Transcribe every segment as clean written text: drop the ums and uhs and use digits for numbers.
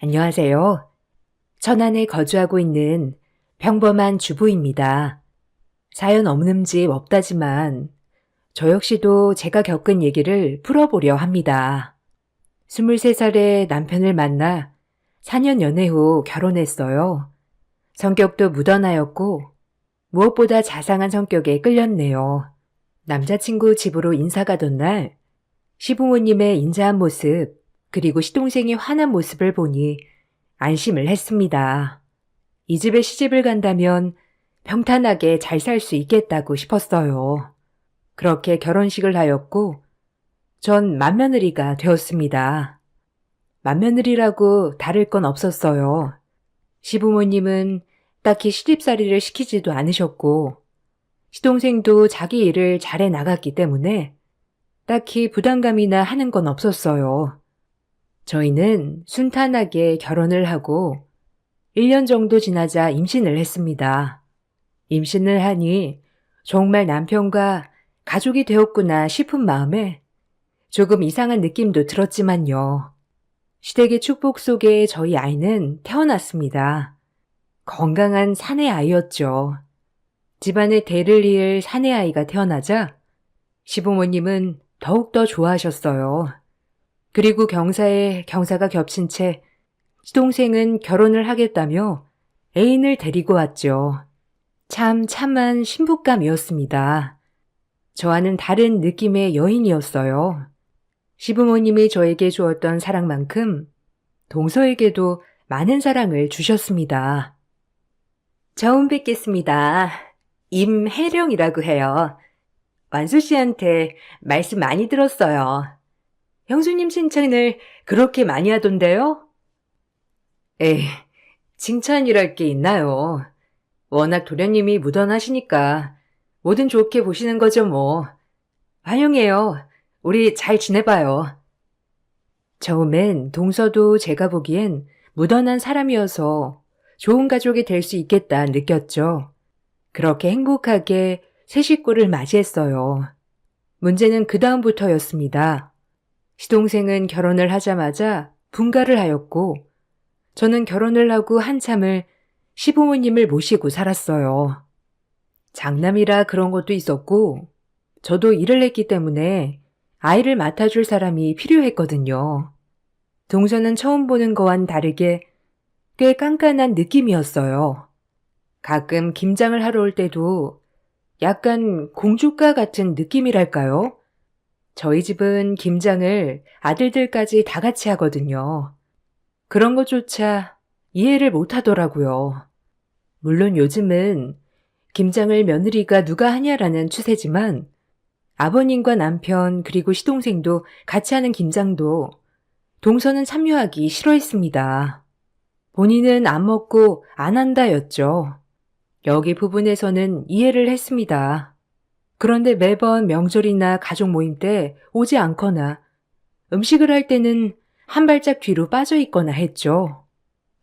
안녕하세요. 천안에 거주하고 있는 평범한 주부입니다. 사연 없는 집 없다지만 저 역시도 제가 겪은 얘기를 풀어보려 합니다. 23살에 남편을 만나 4년 연애 후 결혼했어요. 성격도 무던하였고 무엇보다 자상한 성격에 끌렸네요. 남자친구 집으로 인사 가던 날 시부모님의 인자한 모습 그리고 시동생이 화난 모습을 보니 안심을 했습니다. 이 집에 시집을 간다면 평탄하게 잘 살 수 있겠다고 싶었어요. 그렇게 결혼식을 하였고 전 맏며느리가 되었습니다. 맏며느리라고 다를 건 없었어요. 시부모님은 딱히 시집살이를 시키지도 않으셨고 시동생도 자기 일을 잘해 나갔기 때문에 딱히 부담감이나 하는 건 없었어요. 저희는 순탄하게 결혼을 하고 1년 정도 지나자 임신을 했습니다. 임신을 하니 정말 남편과 가족이 되었구나 싶은 마음에 조금 이상한 느낌도 들었지만요. 시댁의 축복 속에 저희 아이는 태어났습니다. 건강한 사내 아이였죠. 집안의 대를 이을 사내 아이가 태어나자 시부모님은 더욱더 좋아하셨어요. 그리고 경사가 겹친 채 시동생은 결혼을 하겠다며 애인을 데리고 왔죠. 참 참한 신부감이었습니다. 저와는 다른 느낌의 여인이었어요. 시부모님이 저에게 주었던 사랑만큼 동서에게도 많은 사랑을 주셨습니다. 처음 뵙겠습니다. 임혜령이라고 해요. 완수 씨한테 말씀 많이 들었어요. 형수님 칭찬을 그렇게 많이 하던데요? 에이, 칭찬이랄 게 있나요? 워낙 도련님이 무던하시니까 뭐든 좋게 보시는 거죠 뭐. 환영해요. 우리 잘 지내봐요. 처음엔 동서도 제가 보기엔 무던한 사람이어서 좋은 가족이 될 수 있겠다 느꼈죠. 그렇게 행복하게 새 식구를 맞이했어요. 문제는 그 다음부터였습니다. 시동생은 결혼을 하자마자 분가를 하였고 저는 결혼을 하고 한참을 시부모님을 모시고 살았어요. 장남이라 그런 것도 있었고 저도 일을 했기 때문에 아이를 맡아줄 사람이 필요했거든요. 동서는 처음 보는 거와는 다르게 꽤 깐깐한 느낌이었어요. 가끔 김장을 하러 올 때도 약간 공주가 같은 느낌이랄까요? 저희 집은 김장을 아들들까지 다 같이 하거든요. 그런 것조차 이해를 못 하더라고요. 물론 요즘은 김장을 며느리가 누가 하냐라는 추세지만 아버님과 남편 그리고 시동생도 같이 하는 김장도 동서는 참여하기 싫어했습니다. 본인은 안 먹고 안 한다였죠. 여기 부분에서는 이해를 했습니다. 그런데 매번 명절이나 가족 모임 때 오지 않거나 음식을 할 때는 한 발짝 뒤로 빠져 있거나 했죠.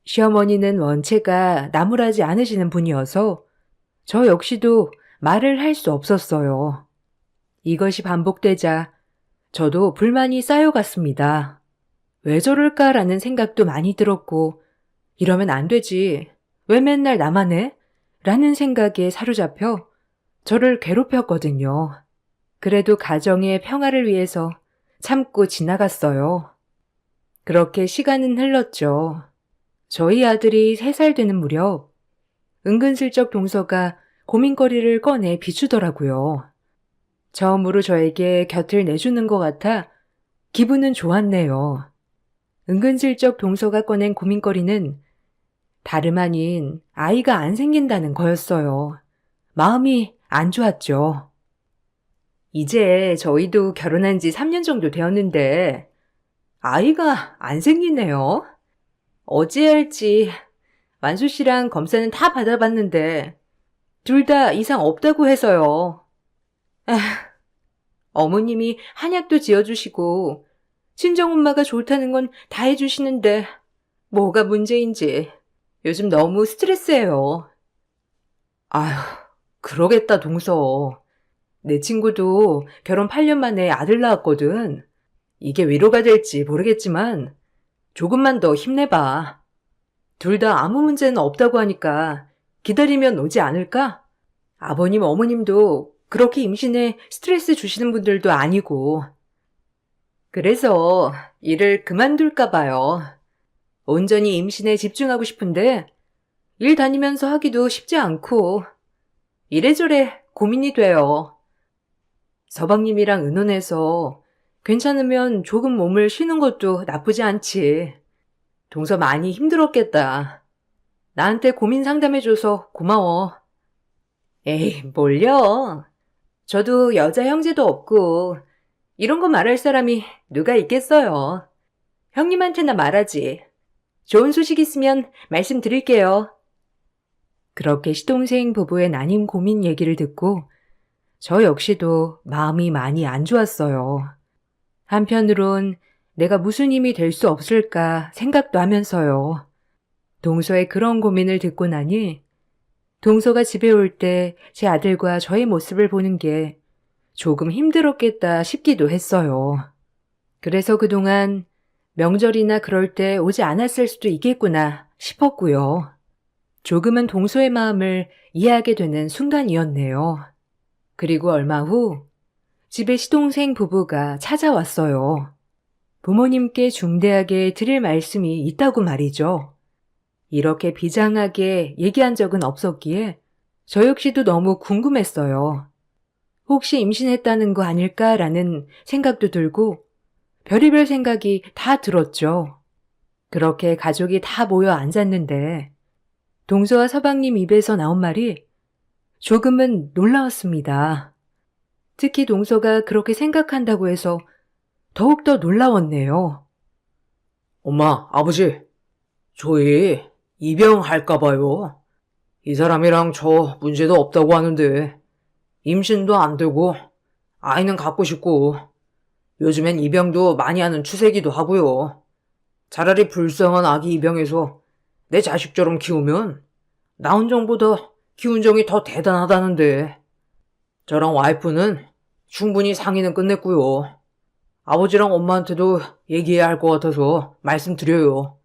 시어머니는 원체가 나무라지 않으시는 분이어서 저 역시도 말을 할 수 없었어요. 이것이 반복되자 저도 불만이 쌓여갔습니다. 왜 저럴까라는 생각도 많이 들었고 이러면 안 되지. 왜 맨날 나만 해? 라는 생각에 사로잡혀 저를 괴롭혔거든요. 그래도 가정의 평화를 위해서 참고 지나갔어요. 그렇게 시간은 흘렀죠. 저희 아들이 3살 되는 무렵 은근슬쩍 동서가 고민거리를 꺼내 비추더라고요. 처음으로 저에게 곁을 내주는 것 같아 기분은 좋았네요. 은근슬쩍 동서가 꺼낸 고민거리는 다름 아닌 아이가 안 생긴다는 거였어요. 마음이 안 좋았죠. 이제 저희도 결혼한 지 3년 정도 되었는데 아이가 안 생기네요. 어찌 할지 완수 씨랑 검사는 다 받아봤는데 둘 다 이상 없다고 해서요. 어머님이 한약도 지어주시고 친정엄마가 좋다는 건 다 해주시는데 뭐가 문제인지 요즘 너무 스트레스예요. 아휴, 그러겠다 동서. 내 친구도 결혼 8년 만에 아들 낳았거든. 이게 위로가 될지 모르겠지만 조금만 더 힘내봐. 둘 다 아무 문제는 없다고 하니까 기다리면 오지 않을까? 아버님, 어머님도 그렇게 임신에 스트레스 주시는 분들도 아니고. 그래서 일을 그만둘까 봐요. 온전히 임신에 집중하고 싶은데 일 다니면서 하기도 쉽지 않고 이래저래 고민이 돼요. 서방님이랑 의논해서 괜찮으면 조금 몸을 쉬는 것도 나쁘지 않지. 동서 많이 힘들었겠다. 나한테 고민 상담해줘서 고마워. 에이, 뭘요? 저도 여자 형제도 없고 이런 거 말할 사람이 누가 있겠어요. 형님한테나 말하지. 좋은 소식 있으면 말씀드릴게요. 그렇게 시동생 부부의 난임 고민 얘기를 듣고 저 역시도 마음이 많이 안 좋았어요. 한편으론 내가 무슨 힘이 될 수 없을까 생각도 하면서요. 동서의 그런 고민을 듣고 나니 동서가 집에 올 때 제 아들과 저의 모습을 보는 게 조금 힘들었겠다 싶기도 했어요. 그래서 그동안 명절이나 그럴 때 오지 않았을 수도 있겠구나 싶었고요. 조금은 동서의 마음을 이해하게 되는 순간이었네요. 그리고 얼마 후 집에 시동생 부부가 찾아왔어요. 부모님께 중대하게 드릴 말씀이 있다고 말이죠. 이렇게 비장하게 얘기한 적은 없었기에 저 역시도 너무 궁금했어요. 혹시 임신했다는 거 아닐까라는 생각도 들고 별의별 생각이 다 들었죠. 그렇게 가족이 다 모여 앉았는데 동서와 서방님 입에서 나온 말이 조금은 놀라웠습니다. 특히 동서가 그렇게 생각한다고 해서 더욱더 놀라웠네요. 엄마, 아버지, 저희 입양할까 봐요. 이 사람이랑 저 문제도 없다고 하는데 임신도 안 되고 아이는 갖고 싶고 요즘엔 입양도 많이 하는 추세기도 하고요. 차라리 불쌍한 아기 입양해서 내 자식처럼 키우면 나 혼정보다 기운정이 더 대단하다는데 저랑 와이프는 충분히 상의는 끝냈고요. 아버지랑 엄마한테도 얘기해야 할 것 같아서 말씀드려요.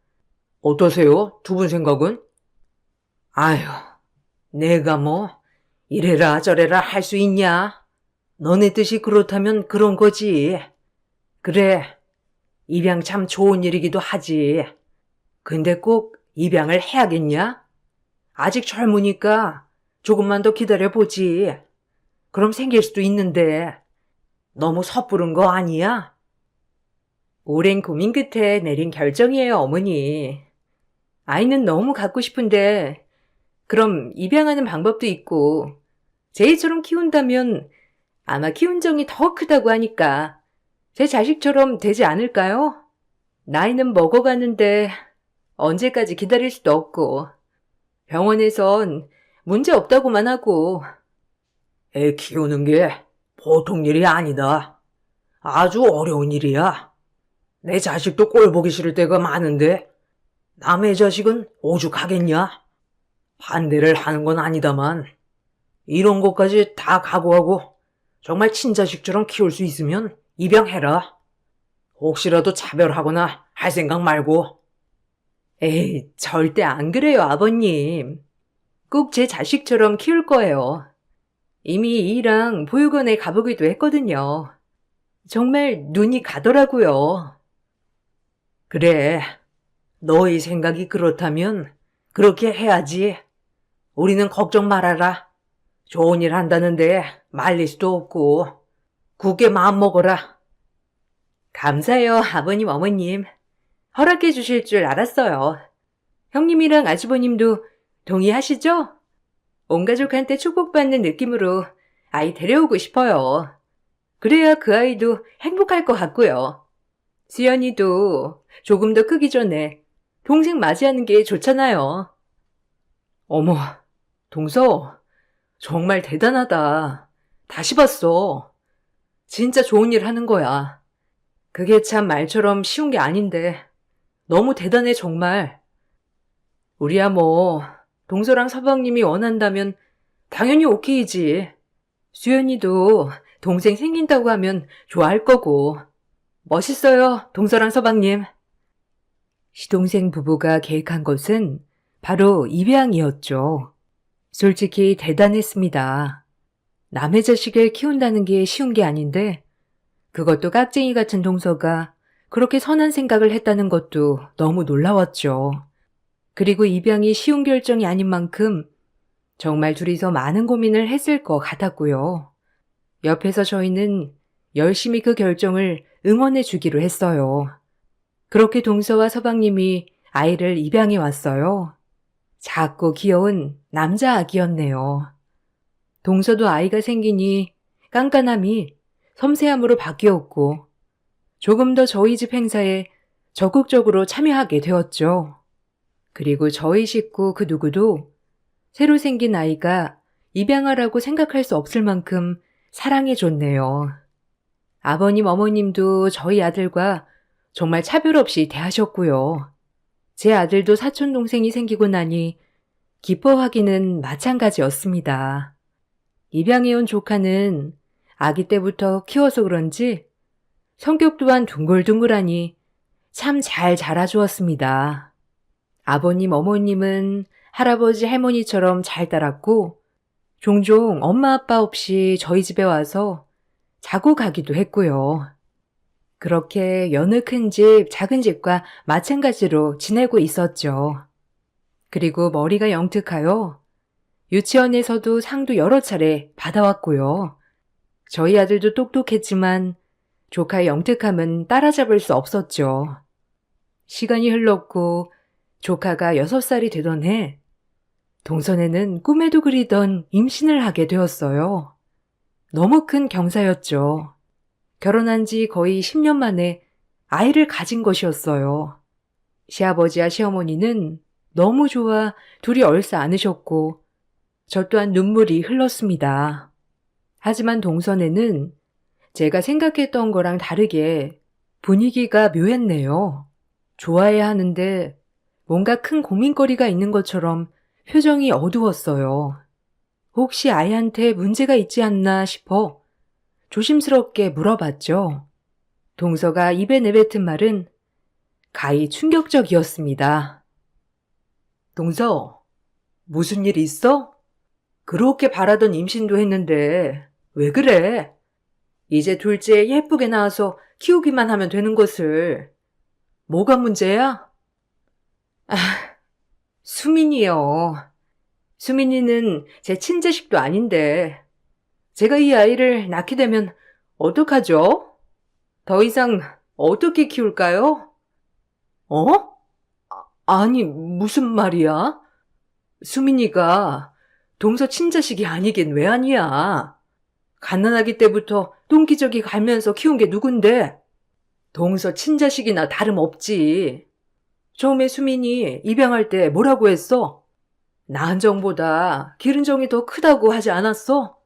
어떠세요? 두 분 생각은? 아휴, 내가 뭐 이래라 저래라 할 수 있냐? 너네 뜻이 그렇다면 그런 거지. 그래, 입양 참 좋은 일이기도 하지. 근데 꼭 입양을 해야겠냐? 아직 젊으니까 조금만 더 기다려보지. 그럼 생길 수도 있는데 너무 섣부른 거 아니야? 오랜 고민 끝에 내린 결정이에요, 어머니. 아이는 너무 갖고 싶은데 그럼 입양하는 방법도 있고 제이처럼 키운다면 아마 기운정이 더 크다고 하니까 제 자식처럼 되지 않을까요? 나이는 먹어가는데 언제까지 기다릴 수도 없고 병원에선 문제 없다고만 하고. 애 키우는 게 보통 일이 아니다. 아주 어려운 일이야. 내 자식도 꼴 보기 싫을 때가 많은데 남의 자식은 오죽하겠냐? 반대를 하는 건 아니다만 이런 것까지 다 각오하고 정말 친자식처럼 키울 수 있으면 입양해라. 혹시라도 차별하거나 할 생각 말고. 에이, 절대 안 그래요, 아버님. 꼭 제 자식처럼 키울 거예요. 이미 이랑 보육원에 가보기도 했거든요. 정말 눈이 가더라고요. 그래, 너의 생각이 그렇다면 그렇게 해야지. 우리는 걱정 말아라. 좋은 일 한다는데 말릴 수도 없고 굳게 마음 먹어라. 감사해요, 아버님, 어머님. 허락해 주실 줄 알았어요. 형님이랑 아주버님도 동의하시죠? 온 가족한테 축복받는 느낌으로 아이 데려오고 싶어요. 그래야 그 아이도 행복할 것 같고요. 수연이도 조금 더 크기 전에 동생 맞이하는 게 좋잖아요. 어머, 동서, 정말 대단하다. 다시 봤어. 진짜 좋은 일 하는 거야. 그게 참 말처럼 쉬운 게 아닌데 너무 대단해 정말. 우리야 뭐 동서랑 서방님이 원한다면 당연히 오케이지. 수연이도 동생 생긴다고 하면 좋아할 거고. 멋있어요, 동서랑 서방님. 시동생 부부가 계획한 것은 바로 입양이었죠. 솔직히 대단했습니다. 남의 자식을 키운다는 게 쉬운 게 아닌데 그것도 깍쟁이 같은 동서가 그렇게 선한 생각을 했다는 것도 너무 놀라웠죠. 그리고 입양이 쉬운 결정이 아닌 만큼 정말 둘이서 많은 고민을 했을 것 같았고요. 옆에서 저희는 열심히 그 결정을 응원해 주기로 했어요. 그렇게 동서와 서방님이 아이를 입양해 왔어요. 작고 귀여운 남자 아기였네요. 동서도 아이가 생기니 깐깐함이 섬세함으로 바뀌었고 조금 더 저희 집 행사에 적극적으로 참여하게 되었죠. 그리고 저희 식구 그 누구도 새로 생긴 아이가 입양아라고 생각할 수 없을 만큼 사랑해줬네요. 아버님, 어머님도 저희 아들과 정말 차별 없이 대하셨고요. 제 아들도 사촌 동생이 생기고 나니 기뻐하기는 마찬가지였습니다. 입양해온 조카는 아기 때부터 키워서 그런지 성격 또한 둥글둥글하니 참 잘 자라주었습니다. 아버님, 어머님은 할아버지, 할머니처럼 잘 따랐고 종종 엄마, 아빠 없이 저희 집에 와서 자고 가기도 했고요. 그렇게 여느 큰 집, 작은 집과 마찬가지로 지내고 있었죠. 그리고 머리가 영특하여 유치원에서도 상도 여러 차례 받아왔고요. 저희 아들도 똑똑했지만 조카의 영특함은 따라잡을 수 없었죠. 시간이 흘렀고 조카가 6살이 되던 해 동선에는 꿈에도 그리던 임신을 하게 되었어요. 너무 큰 경사였죠. 결혼한 지 거의 10년 만에 아이를 가진 것이었어요. 시아버지와 시어머니는 너무 좋아 둘이 얼싸 안으셨고 저 또한 눈물이 흘렀습니다. 하지만 동선에는 제가 생각했던 거랑 다르게 분위기가 묘했네요. 좋아해야 하는데 뭔가 큰 고민거리가 있는 것처럼 표정이 어두웠어요. 혹시 아이한테 문제가 있지 않나 싶어 조심스럽게 물어봤죠. 동서가 입에 내뱉은 말은 가히 충격적이었습니다. 동서, 무슨 일 있어? 그렇게 바라던 임신도 했는데 왜 그래? 이제 둘째 예쁘게 낳아서 키우기만 하면 되는 것을. 뭐가 문제야? 아, 수민이요. 수민이는 제 친자식도 아닌데 제가 이 아이를 낳게 되면 어떡하죠? 더 이상 어떻게 키울까요? 어? 아니, 무슨 말이야? 수민이가 동서 친자식이 아니긴 왜 아니야? 갓난아기 때부터 똥기저귀 갈면서 키운 게 누군데? 동서 친자식이나 다름없지. 처음에 수민이 입양할 때 뭐라고 했어? 나은정보다 기른정이 더 크다고 하지 않았어?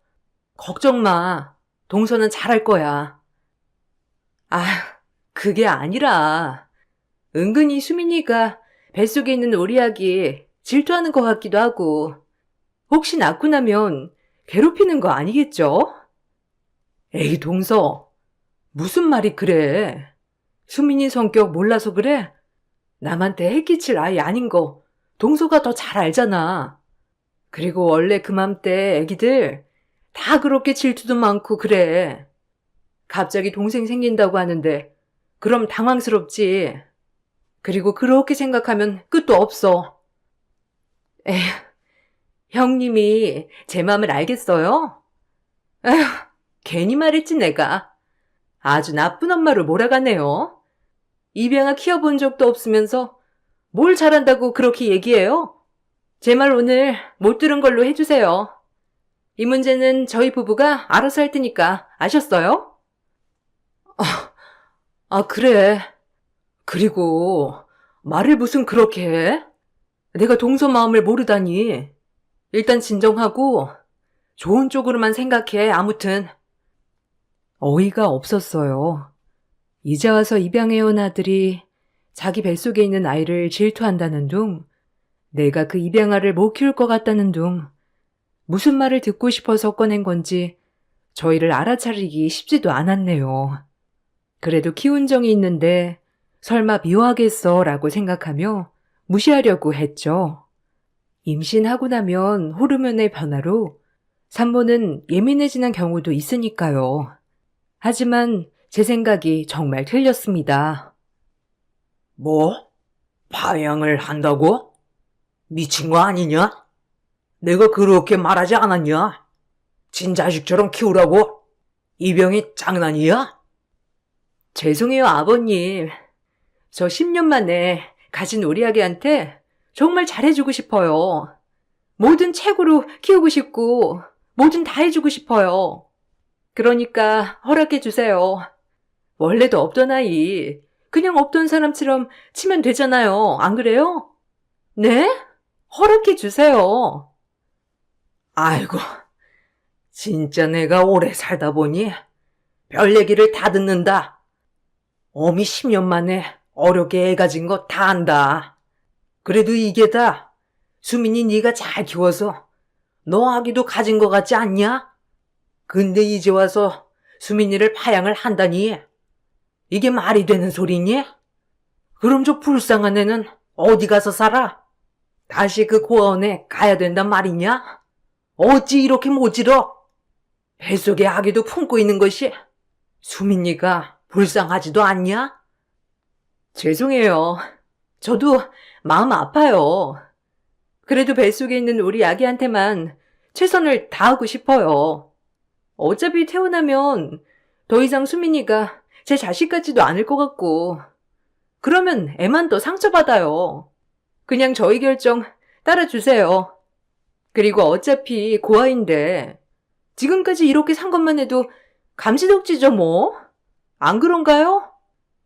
걱정 마. 동서는 잘할 거야. 아, 그게 아니라 은근히 수민이가 뱃속에 있는 우리 아기 질투하는 것 같기도 하고 혹시 낳고 나면 괴롭히는 거 아니겠죠? 에이, 동서. 무슨 말이 그래? 수민이 성격 몰라서 그래? 남한테 해끼칠 아이 아닌 거 동서가 더 잘 알잖아. 그리고 원래 그맘때 애기들 다 그렇게 질투도 많고 그래. 갑자기 동생 생긴다고 하는데 그럼 당황스럽지. 그리고 그렇게 생각하면 끝도 없어. 에휴, 형님이 제 마음을 알겠어요? 에휴, 괜히 말했지 내가. 아주 나쁜 엄마를 몰아가네요. 입양아 키워본 적도 없으면서 뭘 잘한다고 그렇게 얘기해요? 제 말 오늘 못 들은 걸로 해주세요. 이 문제는 저희 부부가 알아서 할 테니까 아셨어요? 그래. 그리고 말을 무슨 그렇게 해? 내가 동서 마음을 모르다니. 일단 진정하고 좋은 쪽으로만 생각해. 아무튼. 어이가 없었어요. 이제 와서 입양해온 아들이 자기 뱃속에 있는 아이를 질투한다는 둥, 내가 그 입양아를 못 키울 것 같다는 둥, 무슨 말을 듣고 싶어서 꺼낸 건지 저희를 알아차리기 쉽지도 않았네요. 그래도 키운 정이 있는데 설마 미워하겠어 라고 생각하며 무시하려고 했죠. 임신하고 나면 호르몬의 변화로 산모는 예민해지는 경우도 있으니까요. 하지만 제 생각이 정말 틀렸습니다. 뭐? 파양을 한다고? 미친 거 아니냐? 내가 그렇게 말하지 않았냐? 친자식처럼 키우라고? 이 병이 장난이야? 죄송해요, 아버님. 저 10년 만에 가진 우리 아기한테 정말 잘해주고 싶어요. 뭐든 최고로 키우고 싶고 뭐든 다 해주고 싶어요. 그러니까 허락해 주세요. 원래도 없던 아이, 그냥 없던 사람처럼 치면 되잖아요. 안 그래요? 네? 허락해 주세요. 아이고, 진짜 내가 오래 살다 보니 별 얘기를 다 듣는다. 어미 10년 만에 어렵게 애 가진 거 다 안다. 그래도 이게 다 수민이 네가 잘 키워서 너 아기도 가진 거 같지 않냐? 근데 이제 와서 수민이를 파양을 한다니 이게 말이 되는 소리니? 그럼 저 불쌍한 애는 어디 가서 살아? 다시 그 고아원에 가야 된단 말이냐? 어찌 이렇게 모질어? 뱃속에 아기도 품고 있는 것이 수민이가 불쌍하지도 않냐? 죄송해요. 저도 마음 아파요. 그래도 뱃속에 있는 우리 아기한테만 최선을 다하고 싶어요. 어차피 태어나면 더 이상 수민이가 제 자식 같지도 않을 것 같고, 그러면 애만 더 상처받아요. 그냥 저희 결정 따라주세요. 그리고 어차피 고아인데 지금까지 이렇게 산 것만 해도 감지덕지죠 뭐. 안 그런가요?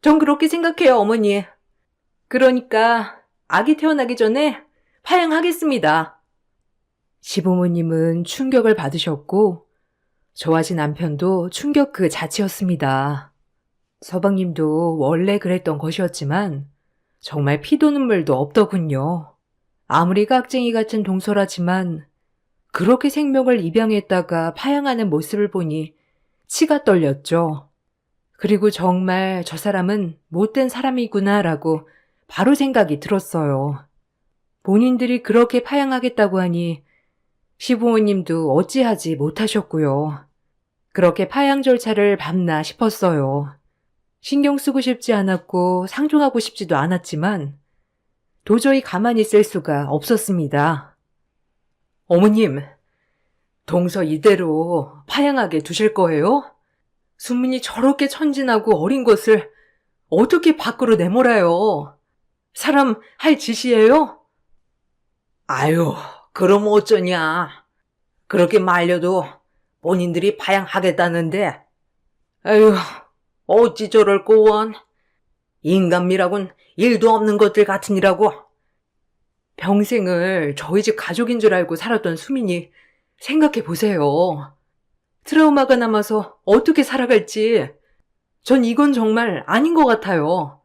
전 그렇게 생각해요, 어머니. 그러니까 아기 태어나기 전에 파양하겠습니다. 시부모님은 충격을 받으셨고 저와 제 남편도 충격 그 자체였습니다. 서방님도 원래 그랬던 것이었지만 정말 피도 눈물도 없더군요. 아무리 깍쟁이 같은 동서라지만 그렇게 생명을 입양했다가 파양하는 모습을 보니 치가 떨렸죠. 그리고 정말 저 사람은 못된 사람이구나라고 바로 생각이 들었어요. 본인들이 그렇게 파양하겠다고 하니 시부모님도 어찌하지 못하셨고요. 그렇게 파양 절차를 밟나 싶었어요. 신경 쓰고 싶지 않았고 상종하고 싶지도 않았지만 도저히 가만히 있을 수가 없었습니다. 어머님, 동서 이대로 파양하게 두실 거예요? 수민이 저렇게 천진하고 어린 것을 어떻게 밖으로 내몰아요? 사람 할 짓이에요? 아유, 그럼 어쩌냐. 그렇게 말려도 본인들이 파양하겠다는데, 아유, 어찌 저럴꼬 원. 인간미라곤 일도 없는 것들 같으니라고. 평생을 저희 집 가족인 줄 알고 살았던 수민이 생각해 보세요. 트라우마가 남아서 어떻게 살아갈지 전 이건 정말 아닌 것 같아요.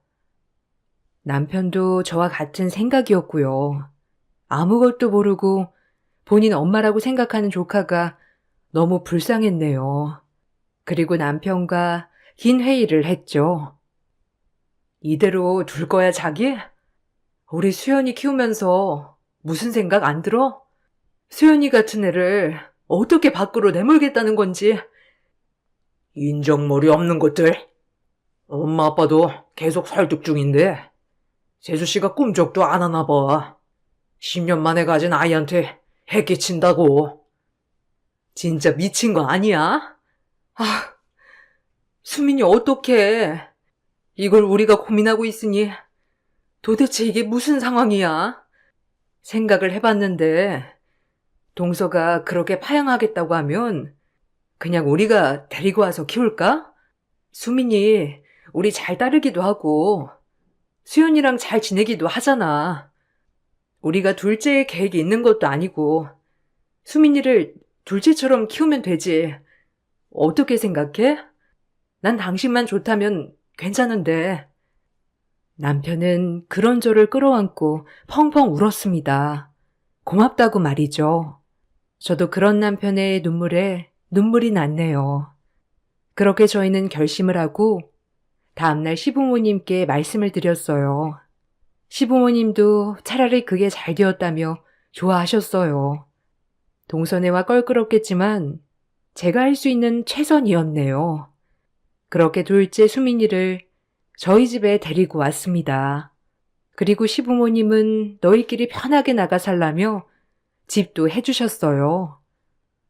남편도 저와 같은 생각이었고요. 아무것도 모르고 본인 엄마라고 생각하는 조카가 너무 불쌍했네요. 그리고 남편과 긴 회의를 했죠. 이대로 둘 거야, 자기? 우리 수연이 키우면서 무슨 생각 안 들어? 수연이 같은 애를 어떻게 밖으로 내몰겠다는 건지. 인정머리 없는 것들. 엄마 아빠도 계속 설득 중인데, 재수씨가 꿈쩍도 안 하나 봐. 10년 만에 가진 아이한테 해 끼친다고. 진짜 미친 거 아니야? 아, 수민이 어떡해. 이걸 우리가 고민하고 있으니 도대체 이게 무슨 상황이야? 생각을 해봤는데 동서가 그렇게 파양하겠다고 하면 그냥 우리가 데리고 와서 키울까? 수민이 우리 잘 따르기도 하고 수연이랑 잘 지내기도 하잖아. 우리가 둘째의 계획이 있는 것도 아니고 수민이를 둘째처럼 키우면 되지. 어떻게 생각해? 난 당신만 좋다면 괜찮은데. 남편은 그런 저를 끌어안고 펑펑 울었습니다. 고맙다고 말이죠. 저도 그런 남편의 눈물에 눈물이 났네요. 그렇게 저희는 결심을 하고 다음날 시부모님께 말씀을 드렸어요. 시부모님도 차라리 그게 잘 되었다며 좋아하셨어요. 동서네와 껄끄럽겠지만 제가 할 수 있는 최선이었네요. 그렇게 둘째 수민이를 저희 집에 데리고 왔습니다. 그리고 시부모님은 너희끼리 편하게 나가 살라며 집도 해주셨어요.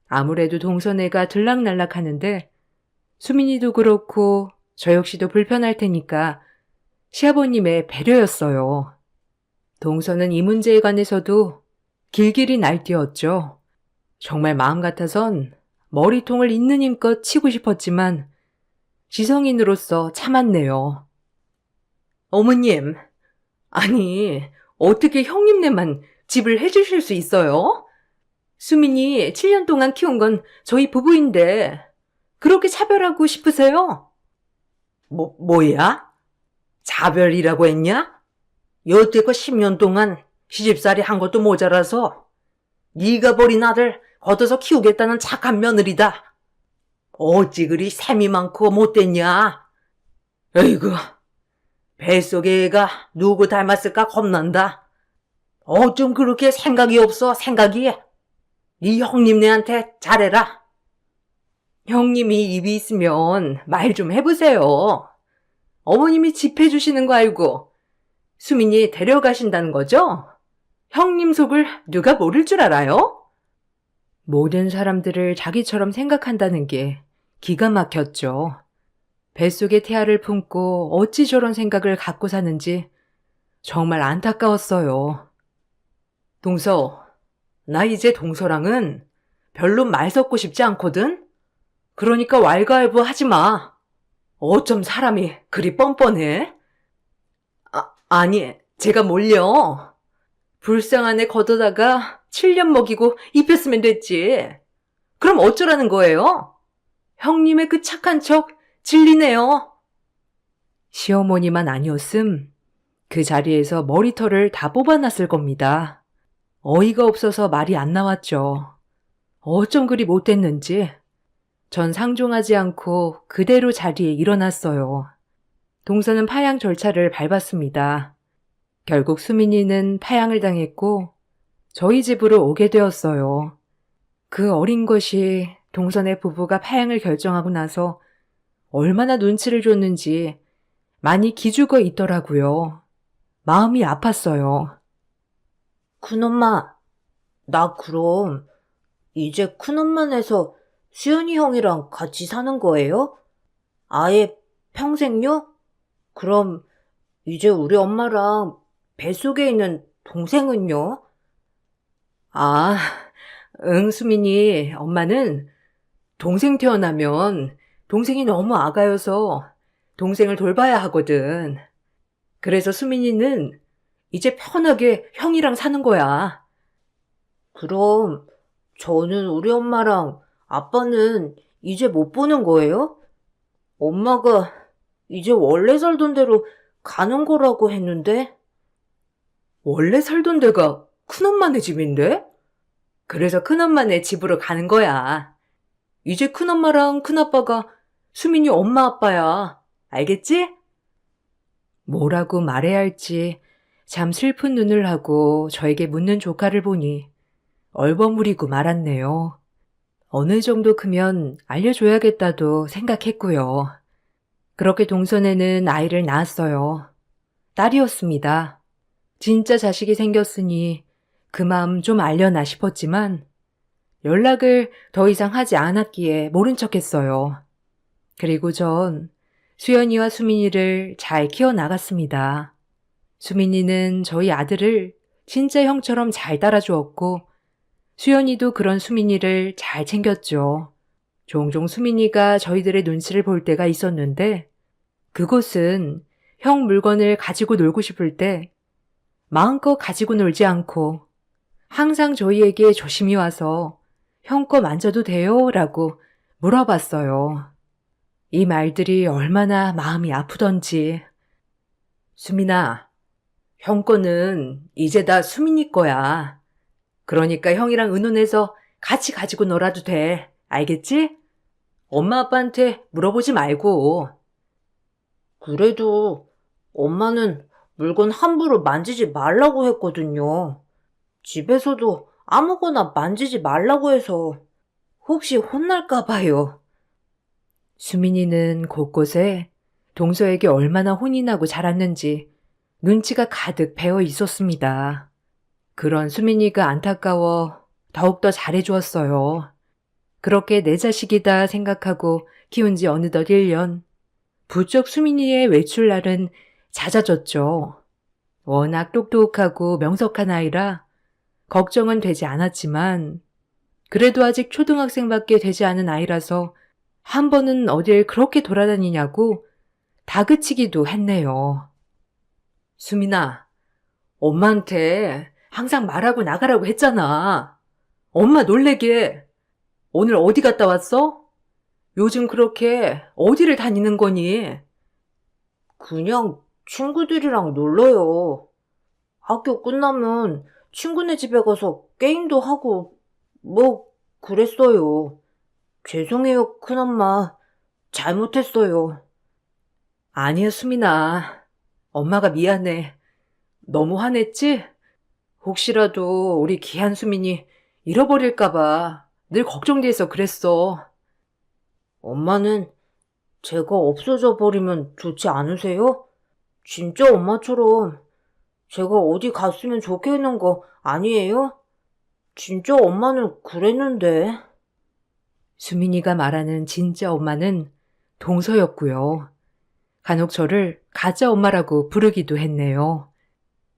아무래도 동서네가 들락날락 하는데 수민이도 그렇고 저 역시도 불편할 테니까 시아버님의 배려였어요. 동서는 이 문제에 관해서도 길길이 날뛰었죠. 정말 마음 같아선 머리통을 있는 힘껏 치고 싶었지만 지성인으로서 참았네요. 어머님, 아니 어떻게 형님네만 집을 해주실 수 있어요? 수민이 7년 동안 키운 건 저희 부부인데 그렇게 차별하고 싶으세요? 뭐야? 자별이라고 했냐? 여태껏 10년 동안 시집살이 한 것도 모자라서 네가 버린 아들 걷어서 키우겠다는 착한 며느리다. 어찌 그리 셈이 많고 못됐냐? 에이구, 뱃속의 애가 누구 닮았을까 겁난다. 어쩜 그렇게 생각이 없어, 생각이. 네 형님네한테 잘해라. 형님이 입이 있으면 말 좀 해보세요. 어머님이 집 해주시는 거 알고 수민이 데려가신다는 거죠? 형님 속을 누가 모를 줄 알아요? 모든 사람들을 자기처럼 생각한다는 게 기가 막혔죠. 뱃속에 태아를 품고 어찌 저런 생각을 갖고 사는지 정말 안타까웠어요. 동서, 나 이제 동서랑은 별로 말 섞고 싶지 않거든? 그러니까 왈가왈부 하지 마. 어쩜 사람이 그리 뻔뻔해? 아니, 제가 뭘요? 불쌍한 애 걷어다가 7년 먹이고 입혔으면 됐지. 그럼 어쩌라는 거예요? 형님의 그 착한 척 질리네요. 시어머니만 아니었음 그 자리에서 머리털을 다 뽑아놨을 겁니다. 어이가 없어서 말이 안 나왔죠. 어쩜 그리 못됐는지. 전 상종하지 않고 그대로 자리에 일어났어요. 동서는 파양 절차를 밟았습니다. 결국 수민이는 파양을 당했고 저희 집으로 오게 되었어요. 그 어린 것이 동선의 부부가 파양을 결정하고 나서 얼마나 눈치를 줬는지 많이 기죽어 있더라고요. 마음이 아팠어요. 큰엄마, 나 그럼 이제 큰엄마네서 수연이 형이랑 같이 사는 거예요? 아예 평생요? 그럼 이제 우리 엄마랑 뱃속에 있는 동생은요? 아, 응, 수민이, 엄마는 동생 태어나면 동생이 너무 아가여서 동생을 돌봐야 하거든. 그래서 수민이는 이제 편하게 형이랑 사는 거야. 그럼 저는 우리 엄마랑 아빠는 이제 못 보는 거예요? 엄마가 이제 원래 살던 대로 가는 거라고 했는데? 원래 살던 데가 큰엄마네 집인데? 그래서 큰엄마네 집으로 가는 거야. 이제 큰엄마랑 큰아빠가 수민이 엄마 아빠야. 알겠지? 뭐라고 말해야 할지 참 슬픈 눈을 하고 저에게 묻는 조카를 보니 얼버무리고 말았네요. 어느 정도 크면 알려줘야겠다도 생각했고요. 그렇게 동선에는 아이를 낳았어요. 딸이었습니다. 진짜 자식이 생겼으니 그 마음 좀 알려나 싶었지만 연락을 더 이상 하지 않았기에 모른 척했어요. 그리고 전 수연이와 수민이를 잘 키워나갔습니다. 수민이는 저희 아들을 진짜 형처럼 잘 따라주었고 수연이도 그런 수민이를 잘 챙겼죠. 종종 수민이가 저희들의 눈치를 볼 때가 있었는데 그곳은 형 물건을 가지고 놀고 싶을 때 마음껏 가지고 놀지 않고 항상 저희에게 조심히 와서 형 거 만져도 돼요? 라고 물어봤어요. 이 말들이 얼마나 마음이 아프던지. 수민아, 형 거는 이제 다 수민이 거야. 그러니까 형이랑 의논해서 같이 가지고 놀아도 돼. 알겠지? 엄마 아빠한테 물어보지 말고. 그래도 엄마는 물건 함부로 만지지 말라고 했거든요. 집에서도 아무거나 만지지 말라고 해서 혹시 혼날까 봐요. 수민이는 곳곳에 동서에게 얼마나 혼이 나고 자랐는지 눈치가 가득 배어 있었습니다. 그런 수민이가 안타까워 더욱더 잘해주었어요. 그렇게 내 자식이다 생각하고 키운 지 어느덧 1년. 부쩍 수민이의 외출날은 잦아졌죠. 워낙 똑똑하고 명석한 아이라 걱정은 되지 않았지만 그래도 아직 초등학생밖에 되지 않은 아이라서 한 번은 어딜 그렇게 돌아다니냐고 다그치기도 했네요. 수민아, 엄마한테 항상 말하고 나가라고 했잖아. 엄마 놀래게. 오늘 어디 갔다 왔어? 요즘 그렇게 어디를 다니는 거니? 그냥 친구들이랑 놀러요. 학교 끝나면 친구네 집에 가서 게임도 하고 그랬어요. 죄송해요, 큰엄마. 잘못했어요. 아니야, 수민아. 엄마가 미안해. 너무 화냈지? 혹시라도 우리 귀한 수민이 잃어버릴까봐 늘 걱정돼서 그랬어. 엄마는 제가 없어져 버리면 좋지 않으세요? 진짜 엄마처럼 제가 어디 갔으면 좋겠는 거 아니에요? 진짜 엄마는 그랬는데. 수민이가 말하는 진짜 엄마는 동서였고요. 간혹 저를 가짜 엄마라고 부르기도 했네요.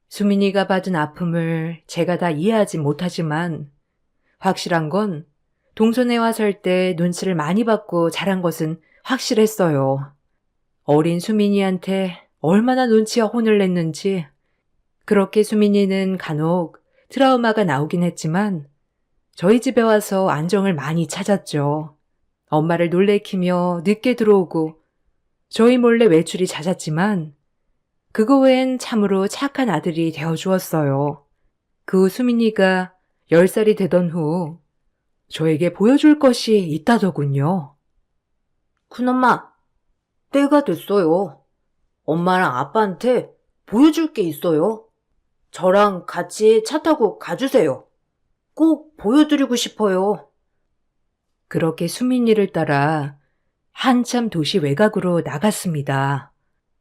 수민이가 받은 아픔을 제가 다 이해하지 못하지만 확실한 건 동서네와 살 때 눈치를 많이 받고 자란 것은 확실했어요. 어린 수민이한테 얼마나 눈치와 혼을 냈는지. 그렇게 수민이는 간혹 트라우마가 나오긴 했지만 저희 집에 와서 안정을 많이 찾았죠. 엄마를 놀래키며 늦게 들어오고 저희 몰래 외출이 잦았지만 그거 외엔 참으로 착한 아들이 되어주었어요. 그 후 수민이가 10살이 되던 후 저에게 보여줄 것이 있다더군요. 큰엄마, 때가 됐어요. 엄마랑 아빠한테 보여줄 게 있어요. 저랑 같이 차 타고 가주세요. 꼭 보여드리고 싶어요. 그렇게 수민이를 따라 한참 도시 외곽으로 나갔습니다.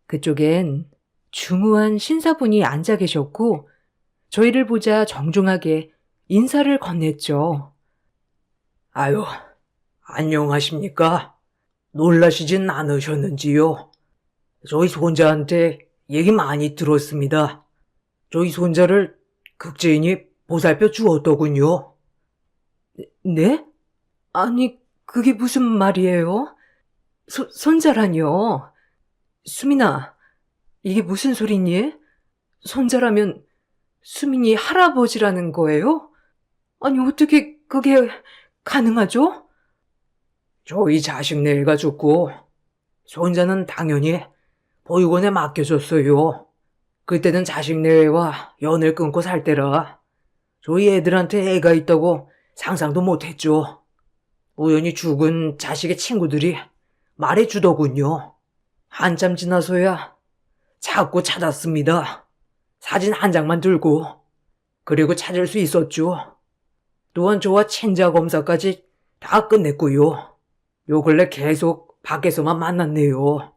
그쪽엔 중후한 신사분이 앉아 계셨고 저희를 보자 정중하게 인사를 건넸죠. 아유, 안녕하십니까? 놀라시진 않으셨는지요? 저희 손자한테 얘기 많이 들었습니다. 저희 손자를 극제인이 보살펴 주었더군요. 네? 아니, 그게 무슨 말이에요? 손자라뇨? 수민아, 이게 무슨 소리니? 손자라면 수민이 할아버지라는 거예요? 아니, 어떻게 그게 가능하죠? 저희 자식네가 죽고 손자는 당연히 보육원에 맡겨줬어요. 그때는 자식네와 연을 끊고 살 때라 저희 애들한테 애가 있다고 상상도 못했죠. 우연히 죽은 자식의 친구들이 말해주더군요. 한참 지나서야 자꾸 찾았습니다. 사진 한 장만 들고. 그리고 찾을 수 있었죠. 또한 저와 친자 검사까지 다 끝냈고요. 요 근래 계속 밖에서만 만났네요.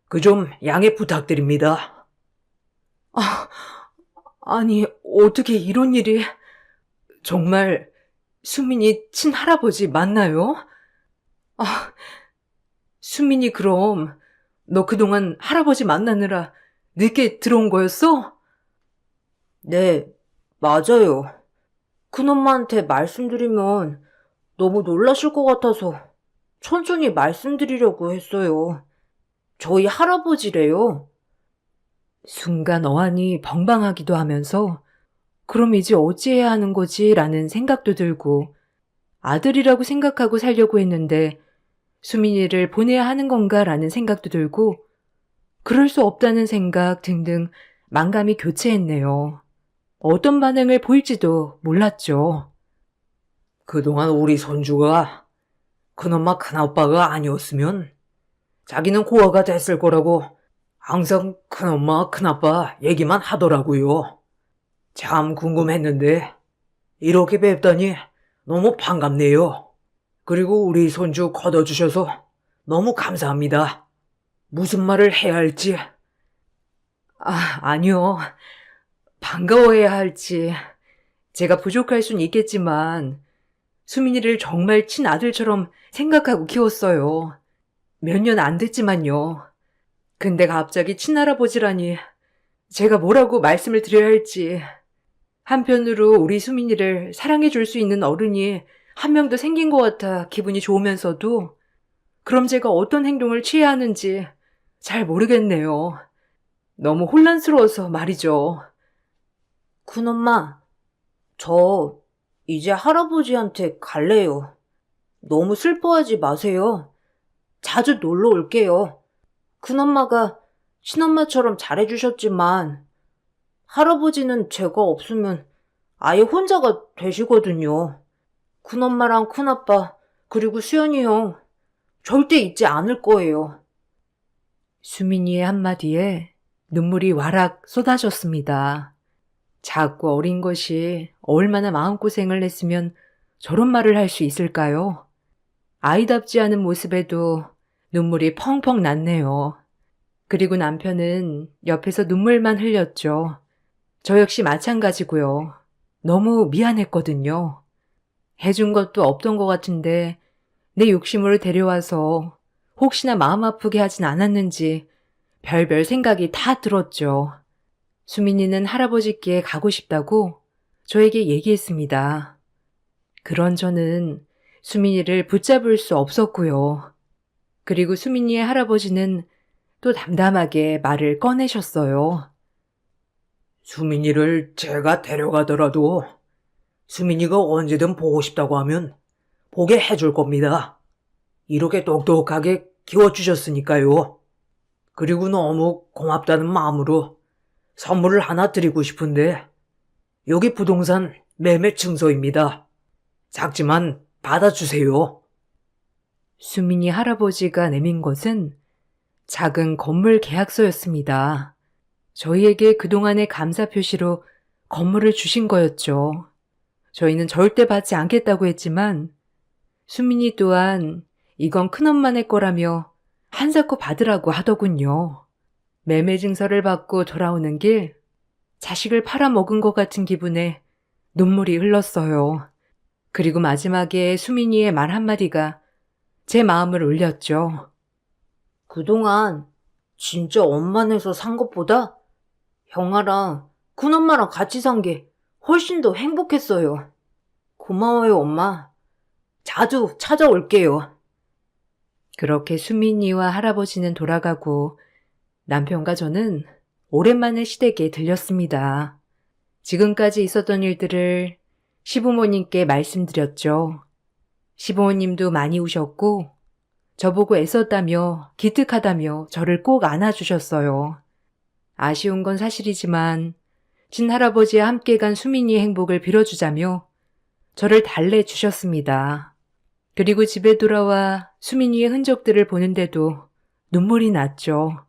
그 좀 양해 부탁드립니다. 아니, 어떻게 이런 일이... 정말 수민이 친할아버지 맞나요? 아, 수민이 그럼 너 그동안 할아버지 만나느라 늦게 들어온 거였어? 네, 맞아요. 큰엄마한테 말씀드리면 너무 놀라실 것 같아서 천천히 말씀드리려고 했어요. 저희 할아버지래요. 순간 어안이 벙벙하기도 하면서 그럼 이제 어찌해야 하는 거지? 라는 생각도 들고 아들이라고 생각하고 살려고 했는데 수민이를 보내야 하는 건가? 라는 생각도 들고 그럴 수 없다는 생각 등등 만감이 교체했네요. 어떤 반응을 보일지도 몰랐죠. 그동안 우리 손주가 큰엄마 큰아빠가 아니었으면 자기는 고아가 됐을 거라고 항상 큰엄마, 큰아빠 얘기만 하더라고요. 참 궁금했는데 이렇게 뵙다니 너무 반갑네요. 그리고 우리 손주 걷어주셔서 너무 감사합니다. 무슨 말을 해야 할지. 아니요. 반가워해야 할지. 제가 부족할 순 있겠지만, 수민이를 정말 친아들처럼 생각하고 키웠어요. 몇 년 안 됐지만요. 근데 갑자기 친할아버지라니, 제가 뭐라고 말씀을 드려야 할지. 한편으로 우리 수민이를 사랑해줄 수 있는 어른이 한 명 더 생긴 것 같아 기분이 좋으면서도, 그럼 제가 어떤 행동을 취해야 하는지 잘 모르겠네요. 너무 혼란스러워서 말이죠. 큰엄마, 저 이제 할아버지한테 갈래요. 너무 슬퍼하지 마세요. 자주 놀러 올게요. 큰엄마가 친엄마처럼 잘해주셨지만 할아버지는 제가 없으면 아예 혼자가 되시거든요. 큰엄마랑 큰아빠 그리고 수연이 형 절대 잊지 않을 거예요. 수민이의 한마디에 눈물이 와락 쏟아졌습니다. 작고 어린 것이 얼마나 마음고생을 했으면 저런 말을 할 수 있을까요? 아이답지 않은 모습에도 눈물이 펑펑 났네요. 그리고 남편은 옆에서 눈물만 흘렸죠. 저 역시 마찬가지고요. 너무 미안했거든요. 해준 것도 없던 것 같은데 내 욕심으로 데려와서 혹시나 마음 아프게 하진 않았는지 별별 생각이 다 들었죠. 수민이는 할아버지께 가고 싶다고 저에게 얘기했습니다. 그런 저는 수민이를 붙잡을 수 없었고요. 그리고 수민이의 할아버지는 또 담담하게 말을 꺼내셨어요. 수민이를 제가 데려가더라도 수민이가 언제든 보고 싶다고 하면 보게 해줄 겁니다. 이렇게 똑똑하게 키워주셨으니까요. 그리고 너무 고맙다는 마음으로 선물을 하나 드리고 싶은데 여기 부동산 매매 증서입니다. 작지만 받아주세요. 수민이 할아버지가 내민 것은 작은 건물 계약서였습니다. 저희에게 그동안의 감사 표시로 건물을 주신 거였죠. 저희는 절대 받지 않겠다고 했지만 수민이 또한 이건 큰엄마네 거라며 한사코 받으라고 하더군요. 매매 증서를 받고 돌아오는 길 자식을 팔아먹은 것 같은 기분에 눈물이 흘렀어요. 그리고 마지막에 수민이의 말 한마디가 제 마음을 울렸죠. 그동안 진짜 엄마네서 산 것보다 형아랑 큰엄마랑 같이 산 게 훨씬 더 행복했어요. 고마워요, 엄마. 자주 찾아올게요. 그렇게 수민이와 할아버지는 돌아가고 남편과 저는 오랜만에 시댁에 들렸습니다. 지금까지 있었던 일들을 시부모님께 말씀드렸죠. 시부모님도 많이 우셨고 저보고 애썼다며 기특하다며 저를 꼭 안아주셨어요. 아쉬운 건 사실이지만 친할아버지와 함께 간 수민이의 행복을 빌어주자며 저를 달래주셨습니다. 그리고 집에 돌아와 수민이의 흔적들을 보는데도 눈물이 났죠.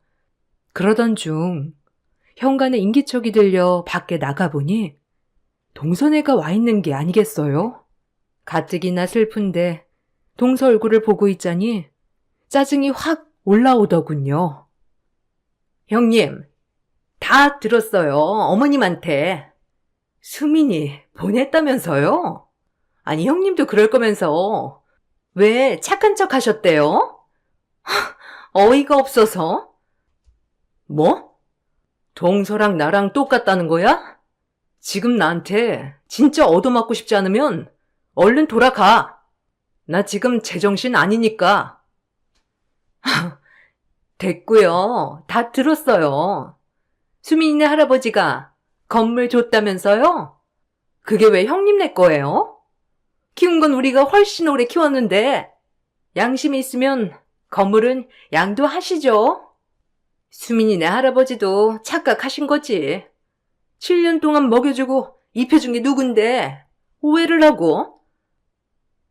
그러던 중 현관에 인기척이 들려 밖에 나가보니 동선애가 와 있는 게 아니겠어요? 가뜩이나 슬픈데 동서 얼굴을 보고 있자니 짜증이 확 올라오더군요. 형님, 다 들었어요. 어머님한테. 수민이 보냈다면서요? 아니, 형님도 그럴 거면서 왜 착한 척 하셨대요? 어이가 없어서. 뭐? 동서랑 나랑 똑같다는 거야? 지금 나한테 진짜 얻어맞고 싶지 않으면 얼른 돌아가. 나 지금 제정신 아니니까. 됐고요. 다 들었어요. 수민이네 할아버지가 건물 줬다면서요? 그게 왜 형님네 거예요? 키운 건 우리가 훨씬 오래 키웠는데 양심이 있으면 건물은 양도하시죠. 수민이네 할아버지도 착각하신 거지. 7년 동안 먹여주고 입혀준 게 누군데 오해를 하고.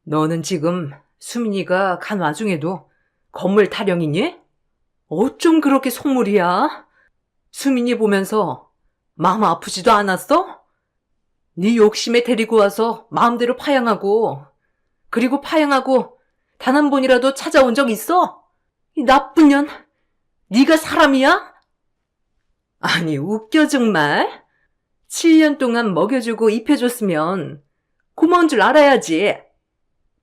너는 지금 수민이가 간 와중에도 건물 타령이니? 어쩜 그렇게 속물이야? 수민이 보면서 마음 아프지도 않았어? 네 욕심에 데리고 와서 마음대로 파양하고, 그리고 파양하고 단 한 번이라도 찾아온 적 있어? 이 나쁜 년, 네가 사람이야? 아니, 웃겨 정말. 7년 동안 먹여주고 입혀줬으면 고마운 줄 알아야지.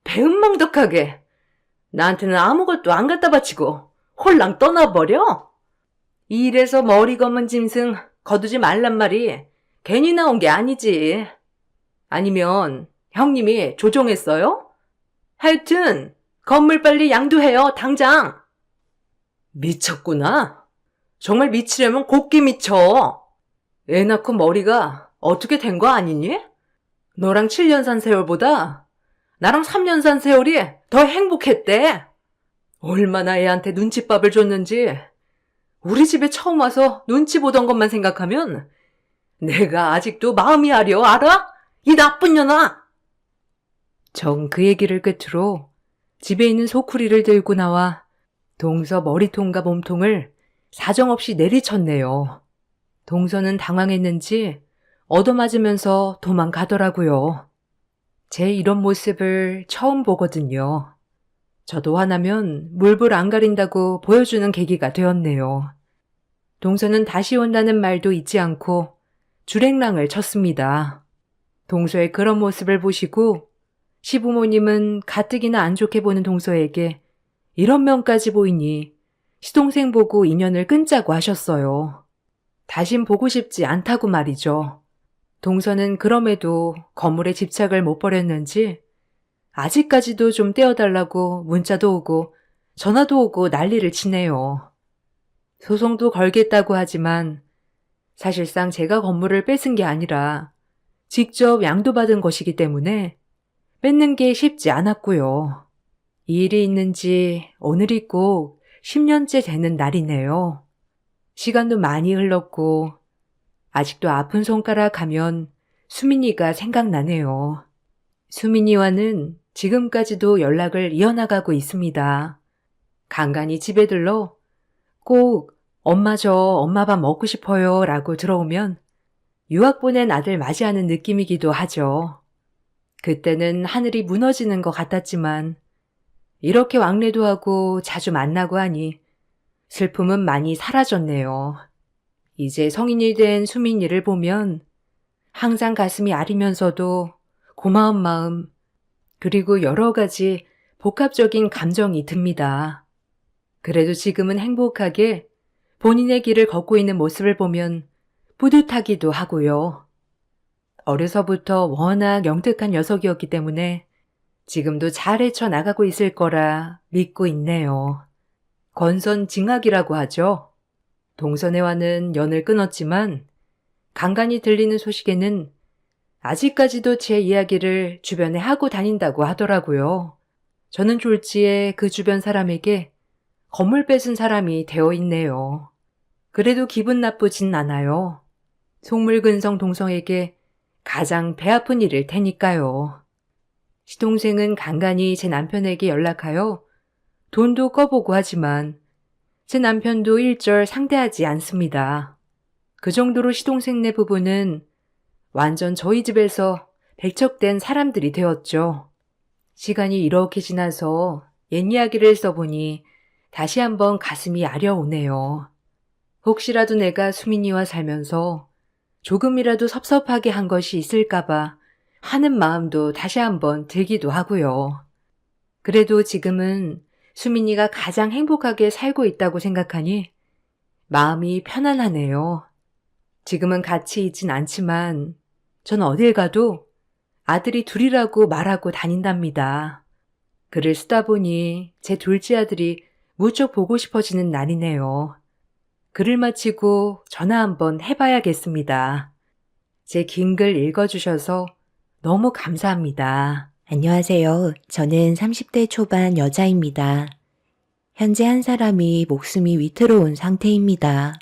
배은망덕하게 나한테는 아무것도 안 갖다 바치고 홀랑 떠나버려? 이 일에서 머리 검은 짐승 거두지 말란 말이 괜히 나온 게 아니지. 아니면 형님이 조종했어요? 하여튼 건물 빨리 양도해요, 당장. 미쳤구나. 정말 미치려면 곱게 미쳐. 애 낳고 머리가 어떻게 된 거 아니니? 너랑 7년 산 세월보다 나랑 3년 산 세월이 더 행복했대. 얼마나 애한테 눈칫밥을 줬는지 우리 집에 처음 와서 눈치 보던 것만 생각하면 내가 아직도 마음이 아려, 알아? 이 나쁜 년아! 정 그 얘기를 끝으로 집에 있는 소쿠리를 들고 나와 동서 머리통과 몸통을 사정없이 내리쳤네요. 동서는 당황했는지 얻어맞으면서 도망가더라고요. 제 이런 모습을 처음 보거든요. 저도 화나면 물불 안 가린다고 보여주는 계기가 되었네요. 동서는 다시 온다는 말도 잊지 않고 주랭랑을 쳤습니다. 동서의 그런 모습을 보시고 시부모님은 가뜩이나 안 좋게 보는 동서에게 이런 면까지 보이니 시동생 보고 인연을 끊자고 하셨어요. 다신 보고 싶지 않다고 말이죠. 동서는 그럼에도 건물에 집착을 못 버렸는지 아직까지도 좀 떼어달라고 문자도 오고 전화도 오고 난리를 치네요. 소송도 걸겠다고 하지만 사실상 제가 건물을 뺏은 게 아니라 직접 양도받은 것이기 때문에 뺏는 게 쉽지 않았고요. 이 일이 있는지 오늘이 꼭 10년째 되는 날이네요. 시간도 많이 흘렀고 아직도 아픈 손가락 하면 수민이가 생각나네요. 수민이와는 지금까지도 연락을 이어나가고 있습니다. 간간히 집에 들러 꼭 엄마 저 엄마 밥 먹고 싶어요 라고 들어오면 유학 보낸 아들 맞이하는 느낌이기도 하죠. 그때는 하늘이 무너지는 것 같았지만 이렇게 왕래도 하고 자주 만나고 하니 슬픔은 많이 사라졌네요. 이제 성인이 된 수민이를 보면 항상 가슴이 아리면서도 고마운 마음, 그리고 여러 가지 복합적인 감정이 듭니다. 그래도 지금은 행복하게 본인의 길을 걷고 있는 모습을 보면 뿌듯하기도 하고요. 어려서부터 워낙 영특한 녀석이었기 때문에 지금도 잘 헤쳐나가고 있을 거라 믿고 있네요. 권선징악이라고 하죠. 동서네와는 연을 끊었지만 간간히 들리는 소식에는 아직까지도 제 이야기를 주변에 하고 다닌다고 하더라고요. 저는 졸지에 그 주변 사람에게 건물 뺏은 사람이 되어 있네요. 그래도 기분 나쁘진 않아요. 속물근성 동성에게 가장 배 아픈 일일 테니까요. 시동생은 간간히 제 남편에게 연락하여 돈도 꺼보고 하지만 제 남편도 일절 상대하지 않습니다. 그 정도로 시동생네 부부는 완전 저희 집에서 배척된 사람들이 되었죠. 시간이 이렇게 지나서 옛 이야기를 써보니 다시 한번 가슴이 아려오네요. 혹시라도 내가 수민이와 살면서 조금이라도 섭섭하게 한 것이 있을까봐 하는 마음도 다시 한번 들기도 하고요. 그래도 지금은 수민이가 가장 행복하게 살고 있다고 생각하니 마음이 편안하네요. 지금은 같이 있진 않지만 전 어딜 가도 아들이 둘이라고 말하고 다닌답니다. 글을 쓰다 보니 제 둘째 아들이 무척 보고 싶어지는 날이네요. 글을 마치고 전화 한번 해봐야겠습니다. 제 긴 글 읽어주셔서 너무 감사합니다. 안녕하세요. 저는 30대 초반 여자입니다. 현재 한 사람이 목숨이 위태로운 상태입니다.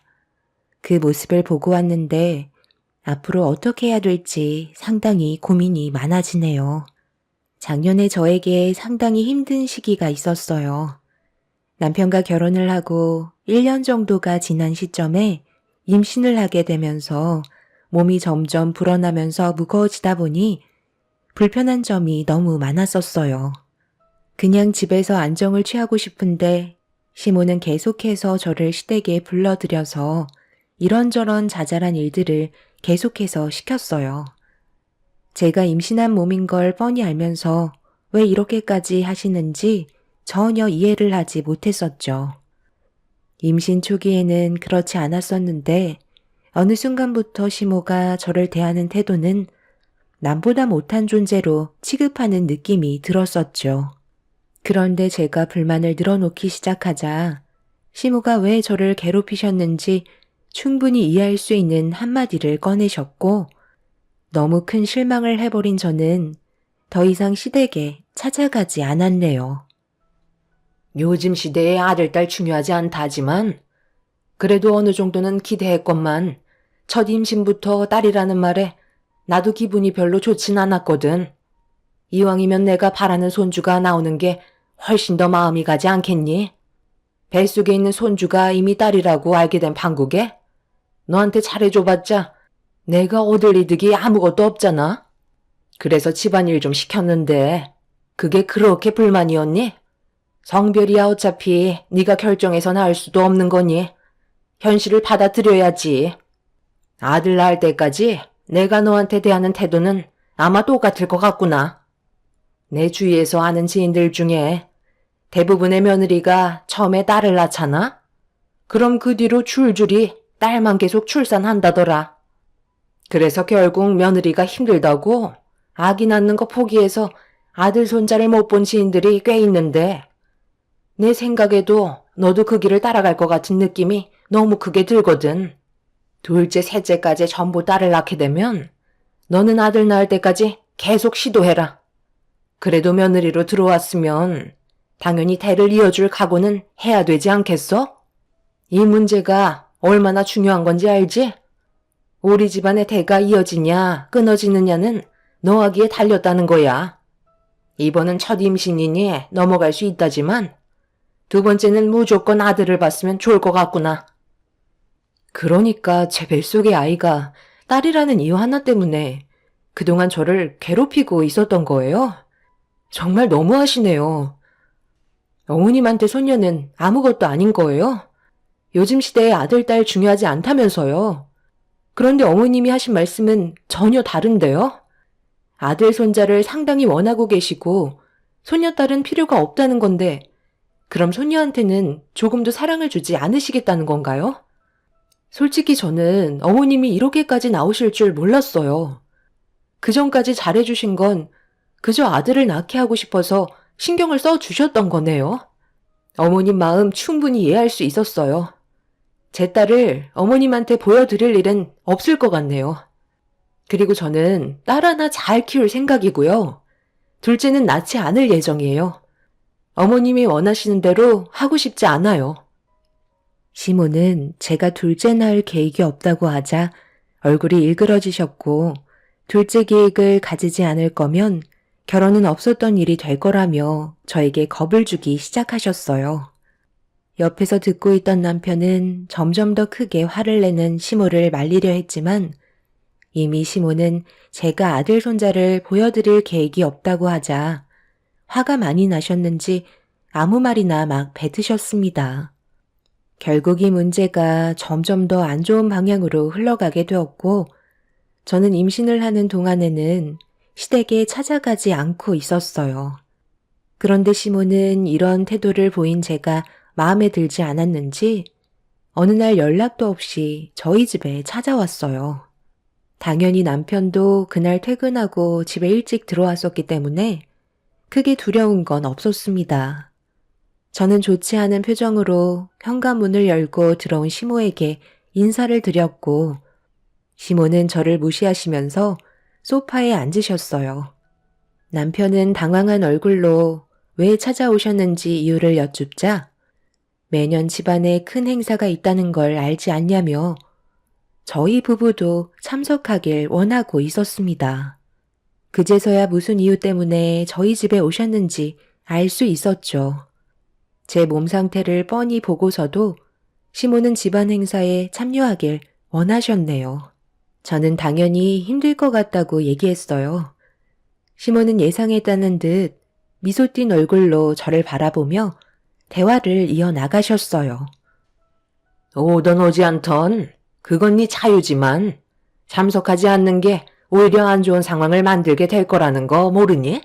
그 모습을 보고 왔는데 앞으로 어떻게 해야 될지 상당히 고민이 많아지네요. 작년에 저에게 상당히 힘든 시기가 있었어요. 남편과 결혼을 하고 1년 정도가 지난 시점에 임신을 하게 되면서 몸이 점점 불어나면서 무거워지다 보니 불편한 점이 너무 많았었어요. 그냥 집에서 안정을 취하고 싶은데 시모는 계속해서 저를 시댁에 불러들여서 이런저런 자잘한 일들을 계속해서 시켰어요. 제가 임신한 몸인 걸 뻔히 알면서 왜 이렇게까지 하시는지 전혀 이해를 하지 못했었죠. 임신 초기에는 그렇지 않았었는데 어느 순간부터 시모가 저를 대하는 태도는 남보다 못한 존재로 취급하는 느낌이 들었었죠. 그런데 제가 불만을 늘어놓기 시작하자 시모가 왜 저를 괴롭히셨는지 충분히 이해할 수 있는 한마디를 꺼내셨고 너무 큰 실망을 해버린 저는 더 이상 시댁에 찾아가지 않았네요. 요즘 시대에 아들, 딸 중요하지 않다지만 그래도 어느 정도는 기대했건만 첫 임신부터 딸이라는 말에 나도 기분이 별로 좋진 않았거든. 이왕이면 내가 바라는 손주가 나오는 게 훨씬 더 마음이 가지 않겠니? 뱃속에 있는 손주가 이미 딸이라고 알게 된 판국에 너한테 잘해줘봤자 내가 얻을 이득이 아무것도 없잖아. 그래서 집안일 좀 시켰는데 그게 그렇게 불만이었니? 성별이야 어차피 네가 결정해서 낳을 수도 없는 거니 현실을 받아들여야지. 아들 낳을 때까지 내가 너한테 대하는 태도는 아마 똑같을 것 같구나. 내 주위에서 아는 지인들 중에 대부분의 며느리가 처음에 딸을 낳잖아? 그럼 그 뒤로 줄줄이 딸만 계속 출산한다더라. 그래서 결국 며느리가 힘들다고 아기 낳는 거 포기해서 아들 손자를 못 본 지인들이 꽤 있는데 내 생각에도 너도 그 길을 따라갈 것 같은 느낌이 너무 크게 들거든. 둘째, 셋째까지 전부 딸을 낳게 되면 너는 아들 낳을 때까지 계속 시도해라. 그래도 며느리로 들어왔으면 당연히 대를 이어줄 각오는 해야 되지 않겠어? 이 문제가 얼마나 중요한 건지 알지? 우리 집안의 대가 이어지냐 끊어지느냐는 너하기에 달렸다는 거야. 이번은 첫 임신이니 넘어갈 수 있다지만 두 번째는 무조건 아들을 봤으면 좋을 것 같구나. 그러니까 제 뱃속의 아이가 딸이라는 이유 하나 때문에 그동안 저를 괴롭히고 있었던 거예요? 정말 너무하시네요. 어머님한테 손녀는 아무것도 아닌 거예요? 요즘 시대에 아들, 딸 중요하지 않다면서요. 그런데 어머님이 하신 말씀은 전혀 다른데요? 아들, 손자를 상당히 원하고 계시고 손녀딸은 필요가 없다는 건데 그럼 손녀한테는 조금도 사랑을 주지 않으시겠다는 건가요? 솔직히 저는 어머님이 이렇게까지 나오실 줄 몰랐어요. 그전까지 잘해주신 건 그저 아들을 낳게 하고 싶어서 신경을 써주셨던 거네요. 어머님 마음 충분히 이해할 수 있었어요. 제 딸을 어머님한테 보여드릴 일은 없을 것 같네요. 그리고 저는 딸 하나 잘 키울 생각이고요. 둘째는 낳지 않을 예정이에요. 어머님이 원하시는 대로 하고 싶지 않아요. 시모는 제가 둘째 낳을 계획이 없다고 하자 얼굴이 일그러지셨고 둘째 계획을 가지지 않을 거면 결혼은 없었던 일이 될 거라며 저에게 겁을 주기 시작하셨어요. 옆에서 듣고 있던 남편은 점점 더 크게 화를 내는 시모를 말리려 했지만 이미 시모는 제가 아들 손자를 보여드릴 계획이 없다고 하자 화가 많이 나셨는지 아무 말이나 막 뱉으셨습니다. 결국 이 문제가 점점 더 안 좋은 방향으로 흘러가게 되었고 저는 임신을 하는 동안에는 시댁에 찾아가지 않고 있었어요. 그런데 시모는 이런 태도를 보인 제가 마음에 들지 않았는지 어느 날 연락도 없이 저희 집에 찾아왔어요. 당연히 남편도 그날 퇴근하고 집에 일찍 들어왔었기 때문에 크게 두려운 건 없었습니다. 저는 좋지 않은 표정으로 현관문을 열고 들어온 시모에게 인사를 드렸고 시모는 저를 무시하시면서 소파에 앉으셨어요. 남편은 당황한 얼굴로 왜 찾아오셨는지 이유를 여쭙자 매년 집안에 큰 행사가 있다는 걸 알지 않냐며 저희 부부도 참석하길 원하고 있었습니다. 그제서야 무슨 이유 때문에 저희 집에 오셨는지 알 수 있었죠. 제 몸 상태를 뻔히 보고서도 시모는 집안 행사에 참여하길 원하셨네요. 저는 당연히 힘들 것 같다고 얘기했어요. 시모는 예상했다는 듯 미소 띤 얼굴로 저를 바라보며 대화를 이어나가셨어요. 오던 오지 않던 그건 네 자유지만 참석하지 않는 게 오히려 안 좋은 상황을 만들게 될 거라는 거 모르니?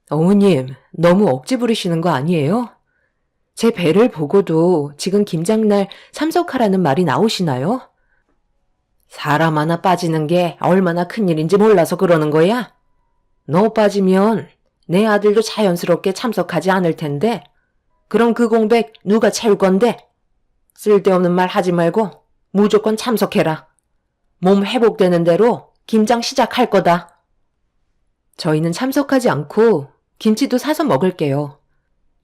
어머님, 너무 억지 부리시는 거 아니에요? 제 배를 보고도 지금 김장날 참석하라는 말이 나오시나요? 사람 하나 빠지는 게 얼마나 큰일인지 몰라서 그러는 거야? 너 빠지면 내 아들도 자연스럽게 참석하지 않을 텐데 그럼 그 공백 누가 채울 건데? 쓸데없는 말 하지 말고 무조건 참석해라. 몸 회복되는 대로 김장 시작할 거다. 저희는 참석하지 않고 김치도 사서 먹을게요.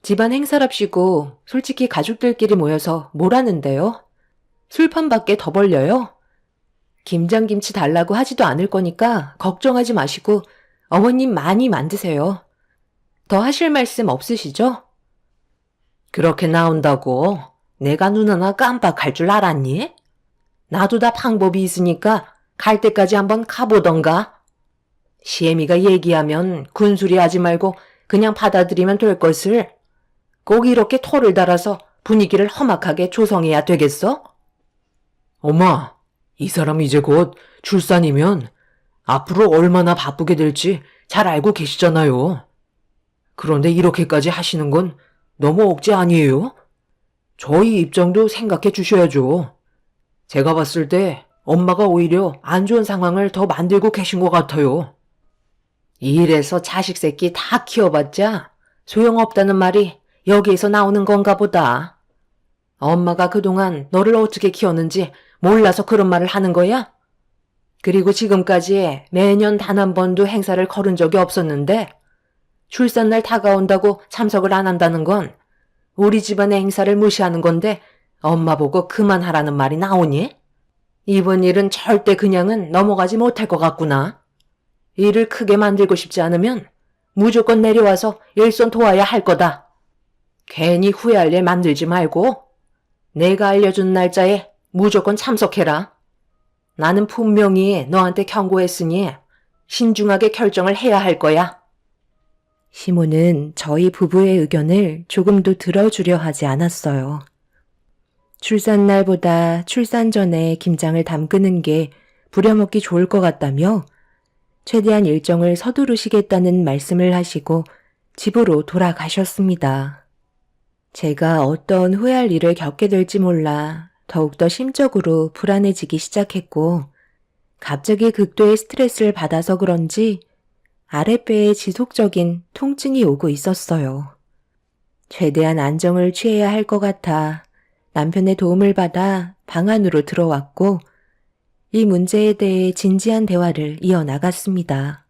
집안 행사랍시고 솔직히 가족들끼리 모여서 뭘 하는데요? 술판밖에 더 벌려요? 김장김치 달라고 하지도 않을 거니까 걱정하지 마시고 어머님 많이 만드세요. 더 하실 말씀 없으시죠? 그렇게 나온다고 내가 눈 하나 깜빡할 줄 알았니? 나도 다 방법이 있으니까 갈 때까지 한번 가보던가. 시애미가 얘기하면 군소리 하지 말고 그냥 받아들이면 될 것을 꼭 이렇게 토를 달아서 분위기를 험악하게 조성해야 되겠어? 엄마, 이 사람 이제 곧 출산이면 앞으로 얼마나 바쁘게 될지 잘 알고 계시잖아요. 그런데 이렇게까지 하시는 건 너무 억지 아니에요? 저희 입장도 생각해 주셔야죠. 제가 봤을 때 엄마가 오히려 안 좋은 상황을 더 만들고 계신 것 같아요. 이래서 자식 새끼 다 키워봤자 소용없다는 말이 여기에서 나오는 건가 보다. 엄마가 그동안 너를 어떻게 키웠는지 몰라서 그런 말을 하는 거야? 그리고 지금까지 매년 단 한 번도 행사를 거른 적이 없었는데 출산날 다가온다고 참석을 안 한다는 건 우리 집안의 행사를 무시하는 건데 엄마 보고 그만하라는 말이 나오니? 이번 일은 절대 그냥은 넘어가지 못할 것 같구나. 일을 크게 만들고 싶지 않으면 무조건 내려와서 일손 도와야 할 거다. 괜히 후회할 일 만들지 말고 내가 알려준 날짜에 무조건 참석해라. 나는 분명히 너한테 경고했으니 신중하게 결정을 해야 할 거야. 시모는 저희 부부의 의견을 조금도 들어주려 하지 않았어요. 출산날보다 출산 전에 김장을 담그는 게 부려먹기 좋을 것 같다며 최대한 일정을 서두르시겠다는 말씀을 하시고 집으로 돌아가셨습니다. 제가 어떤 후회할 일을 겪게 될지 몰라 더욱더 심적으로 불안해지기 시작했고 갑자기 극도의 스트레스를 받아서 그런지 아랫배에 지속적인 통증이 오고 있었어요. 최대한 안정을 취해야 할 것 같아 남편의 도움을 받아 방 안으로 들어왔고 이 문제에 대해 진지한 대화를 이어나갔습니다.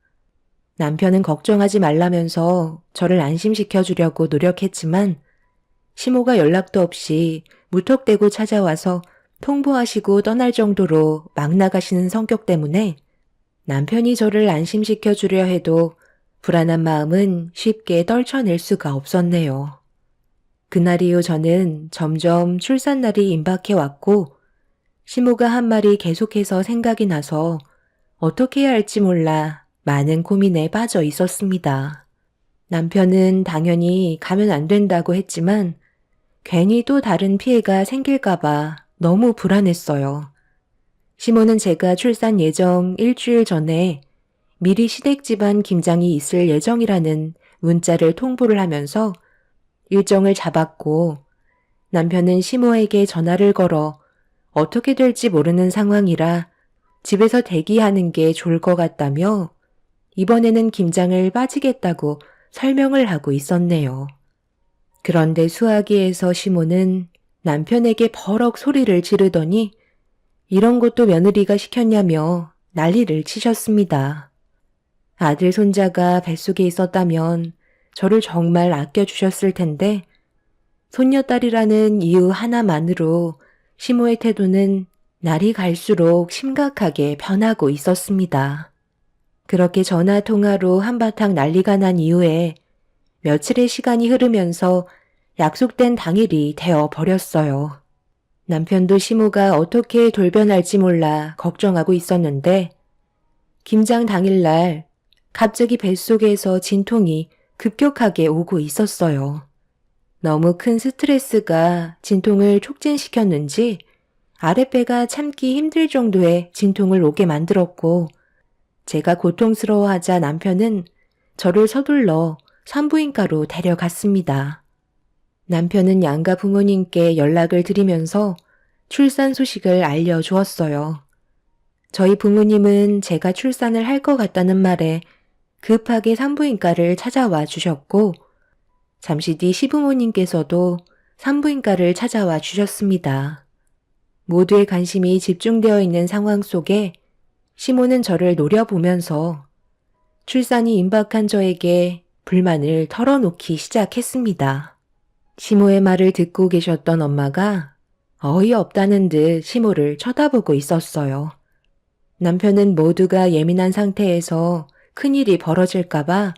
남편은 걱정하지 말라면서 저를 안심시켜 주려고 노력했지만 시모가 연락도 없이 무턱대고 찾아와서 통보하시고 떠날 정도로 막 나가시는 성격 때문에 남편이 저를 안심시켜 주려 해도 불안한 마음은 쉽게 떨쳐낼 수가 없었네요. 그날 이후 저는 점점 출산날이 임박해 왔고 시모가 한 말이 계속해서 생각이 나서 어떻게 해야 할지 몰라 많은 고민에 빠져 있었습니다. 남편은 당연히 가면 안 된다고 했지만 괜히 또 다른 피해가 생길까봐 너무 불안했어요. 시모는 제가 출산 예정 일주일 전에 미리 시댁 집안 김장이 있을 예정이라는 문자를 통보를 하면서 일정을 잡았고 남편은 시모에게 전화를 걸어 어떻게 될지 모르는 상황이라 집에서 대기하는 게 좋을 것 같다며 이번에는 김장을 빠지겠다고 설명을 하고 있었네요. 그런데 수화기에서 시모는 남편에게 버럭 소리를 지르더니 이런 것도 며느리가 시켰냐며 난리를 치셨습니다. 아들 손자가 뱃속에 있었다면 저를 정말 아껴주셨을 텐데 손녀딸이라는 이유 하나만으로 시모의 태도는 날이 갈수록 심각하게 변하고 있었습니다. 그렇게 전화통화로 한바탕 난리가 난 이후에 며칠의 시간이 흐르면서 약속된 당일이 되어 버렸어요. 남편도 시모가 어떻게 돌변할지 몰라 걱정하고 있었는데 김장 당일날 갑자기 뱃속에서 진통이 급격하게 오고 있었어요. 너무 큰 스트레스가 진통을 촉진시켰는지 아랫배가 참기 힘들 정도의 진통을 오게 만들었고 제가 고통스러워하자 남편은 저를 서둘러 산부인과로 데려갔습니다. 남편은 양가 부모님께 연락을 드리면서 출산 소식을 알려주었어요. 저희 부모님은 제가 출산을 할 것 같다는 말에 급하게 산부인과를 찾아와 주셨고 잠시 뒤 시부모님께서도 산부인과를 찾아와 주셨습니다. 모두의 관심이 집중되어 있는 상황 속에 시모는 저를 노려보면서 출산이 임박한 저에게 불만을 털어놓기 시작했습니다. 시모의 말을 듣고 계셨던 엄마가 어이없다는 듯 시모를 쳐다보고 있었어요. 남편은 모두가 예민한 상태에서 큰일이 벌어질까봐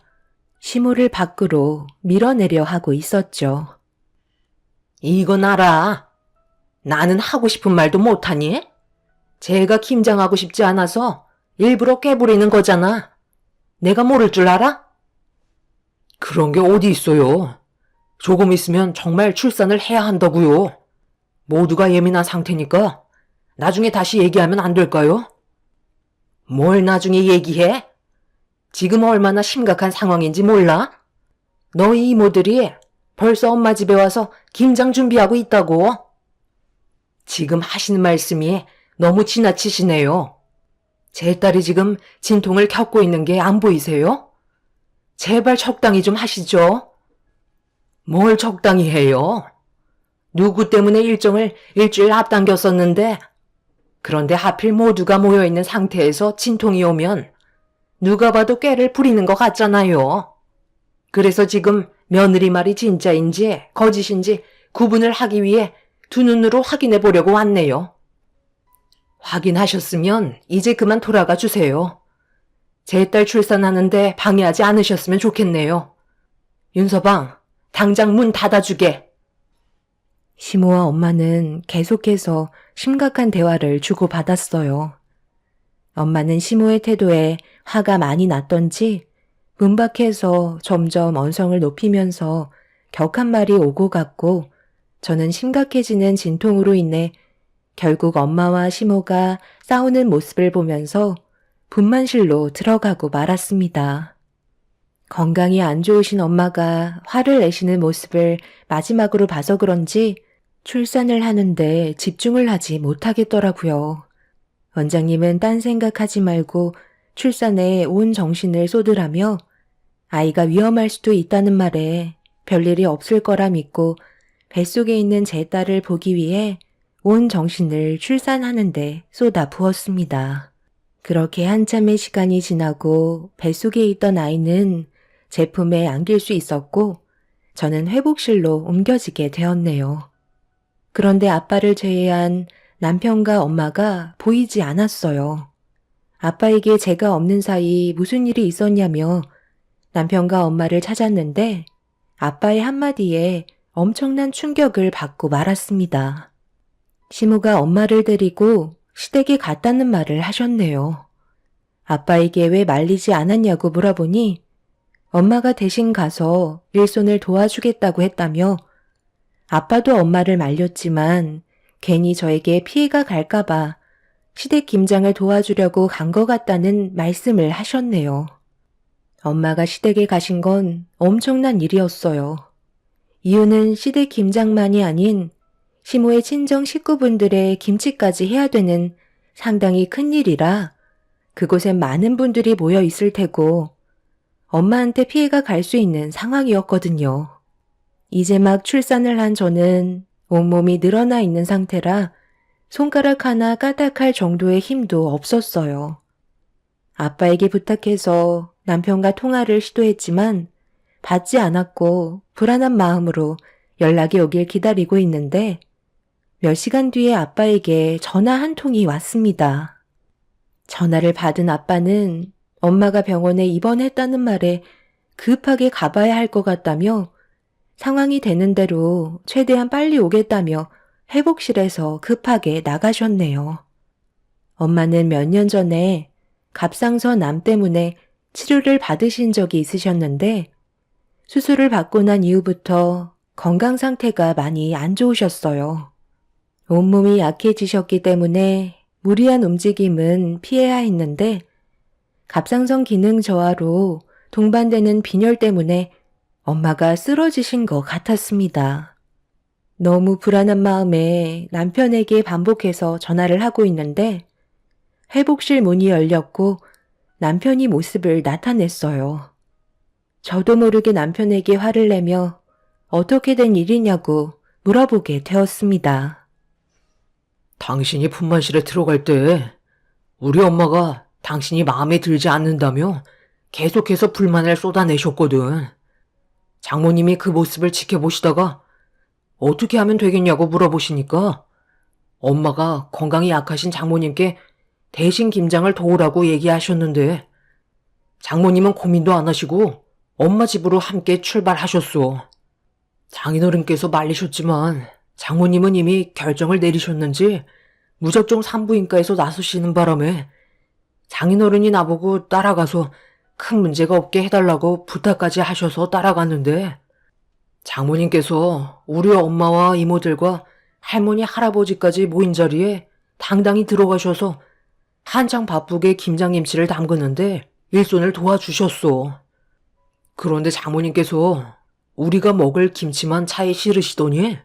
시모를 밖으로 밀어내려 하고 있었죠. 이건 알아. 나는 하고 싶은 말도 못하니? 제가 김장하고 싶지 않아서 일부러 깨부리는 거잖아. 내가 모를 줄 알아? 그런 게 어디 있어요. 조금 있으면 정말 출산을 해야 한다고요. 모두가 예민한 상태니까 나중에 다시 얘기하면 안 될까요? 뭘 나중에 얘기해? 지금 얼마나 심각한 상황인지 몰라? 너희 이모들이 벌써 엄마 집에 와서 김장 준비하고 있다고. 지금 하시는 말씀이 너무 지나치시네요. 제 딸이 지금 진통을 겪고 있는 게 안 보이세요? 제발 적당히 좀 하시죠. 뭘 적당히 해요? 누구 때문에 일정을 일주일 앞당겼었는데 그런데 하필 모두가 모여있는 상태에서 진통이 오면 누가 봐도 꾀를 부리는 것 같잖아요. 그래서 지금 며느리 말이 진짜인지 거짓인지 구분을 하기 위해 두 눈으로 확인해 보려고 왔네요. 확인하셨으면 이제 그만 돌아가 주세요. 제 딸 출산하는데 방해하지 않으셨으면 좋겠네요. 윤서방, 당장 문 닫아주게. 시모와 엄마는 계속해서 심각한 대화를 주고받았어요. 엄마는 시모의 태도에 화가 많이 났던지 문 밖에서 점점 언성을 높이면서 격한 말이 오고 갔고 저는 심각해지는 진통으로 인해 결국 엄마와 시모가 싸우는 모습을 보면서 분만실로 들어가고 말았습니다. 건강이 안 좋으신 엄마가 화를 내시는 모습을 마지막으로 봐서 그런지 출산을 하는데 집중을 하지 못하겠더라고요. 원장님은 딴 생각하지 말고 출산에 온 정신을 쏟으라며 아이가 위험할 수도 있다는 말에 별일이 없을 거라 믿고 뱃속에 있는 제 딸을 보기 위해 온 정신을 출산하는데 쏟아 부었습니다. 그렇게 한참의 시간이 지나고 뱃속에 있던 아이는 제 품에 안길 수 있었고 저는 회복실로 옮겨지게 되었네요. 그런데 아빠를 제외한 남편과 엄마가 보이지 않았어요. 아빠에게 제가 없는 사이 무슨 일이 있었냐며 남편과 엄마를 찾았는데 아빠의 한마디에 엄청난 충격을 받고 말았습니다. 시모가 엄마를 데리고 시댁에 갔다는 말을 하셨네요. 아빠에게 왜 말리지 않았냐고 물어보니 엄마가 대신 가서 일손을 도와주겠다고 했다며 아빠도 엄마를 말렸지만 괜히 저에게 피해가 갈까봐 시댁 김장을 도와주려고 간 것 같다는 말씀을 하셨네요. 엄마가 시댁에 가신 건 엄청난 일이었어요. 이유는 시댁 김장만이 아닌 시모의 친정 식구분들의 김치까지 해야 되는 상당히 큰 일이라 그곳엔 많은 분들이 모여 있을 테고 엄마한테 피해가 갈 수 있는 상황이었거든요. 이제 막 출산을 한 저는 온몸이 늘어나 있는 상태라 손가락 하나 까딱할 정도의 힘도 없었어요. 아빠에게 부탁해서 남편과 통화를 시도했지만 받지 않았고 불안한 마음으로 연락이 오길 기다리고 있는데 몇 시간 뒤에 아빠에게 전화 한 통이 왔습니다. 전화를 받은 아빠는 엄마가 병원에 입원했다는 말에 급하게 가봐야 할 것 같다며 상황이 되는 대로 최대한 빨리 오겠다며 회복실에서 급하게 나가셨네요. 엄마는 몇 년 전에 갑상선 암 때문에 치료를 받으신 적이 있으셨는데 수술을 받고 난 이후부터 건강 상태가 많이 안 좋으셨어요. 온몸이 약해지셨기 때문에 무리한 움직임은 피해야 했는데 갑상선 기능 저하로 동반되는 빈혈 때문에 엄마가 쓰러지신 것 같았습니다. 너무 불안한 마음에 남편에게 반복해서 전화를 하고 있는데 회복실 문이 열렸고 남편이 모습을 나타냈어요. 저도 모르게 남편에게 화를 내며 어떻게 된 일이냐고 물어보게 되었습니다. 당신이 분만실에 들어갈 때 우리 엄마가 당신이 마음에 들지 않는다며 계속해서 불만을 쏟아내셨거든. 장모님이 그 모습을 지켜보시다가 어떻게 하면 되겠냐고 물어보시니까 엄마가 건강이 약하신 장모님께 대신 김장을 도우라고 얘기하셨는데 장모님은 고민도 안 하시고 엄마 집으로 함께 출발하셨소. 장인어른께서 말리셨지만 장모님은 이미 결정을 내리셨는지 무작정 산부인과에서 나서시는 바람에 장인어른이 나보고 따라가서 큰 문제가 없게 해달라고 부탁까지 하셔서 따라갔는데 장모님께서 우리 엄마와 이모들과 할머니 할아버지까지 모인 자리에 당당히 들어가셔서 한창 바쁘게 김장김치를 담그는데 일손을 도와주셨소. 그런데 장모님께서 우리가 먹을 김치만 차에 실으시더니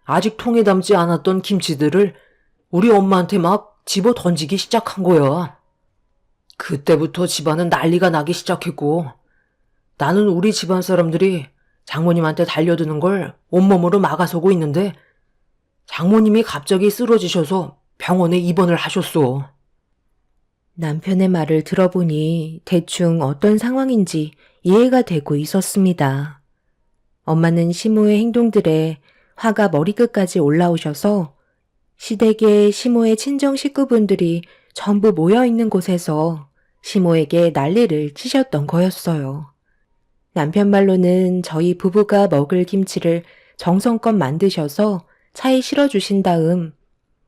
아직 통에 담지 않았던 김치들을 우리 엄마한테 막 집어 던지기 시작한 거야. 그때부터 집안은 난리가 나기 시작했고 나는 우리 집안 사람들이 장모님한테 달려드는 걸 온몸으로 막아서고 있는데 장모님이 갑자기 쓰러지셔서 병원에 입원을 하셨어. 남편의 말을 들어보니 대충 어떤 상황인지 이해가 되고 있었습니다. 엄마는 시모의 행동들에 화가 머리끝까지 올라오셔서 시댁에 시모의 친정 식구분들이 전부 모여있는 곳에서 시모에게 난리를 치셨던 거였어요. 남편 말로는 저희 부부가 먹을 김치를 정성껏 만드셔서 차에 실어주신 다음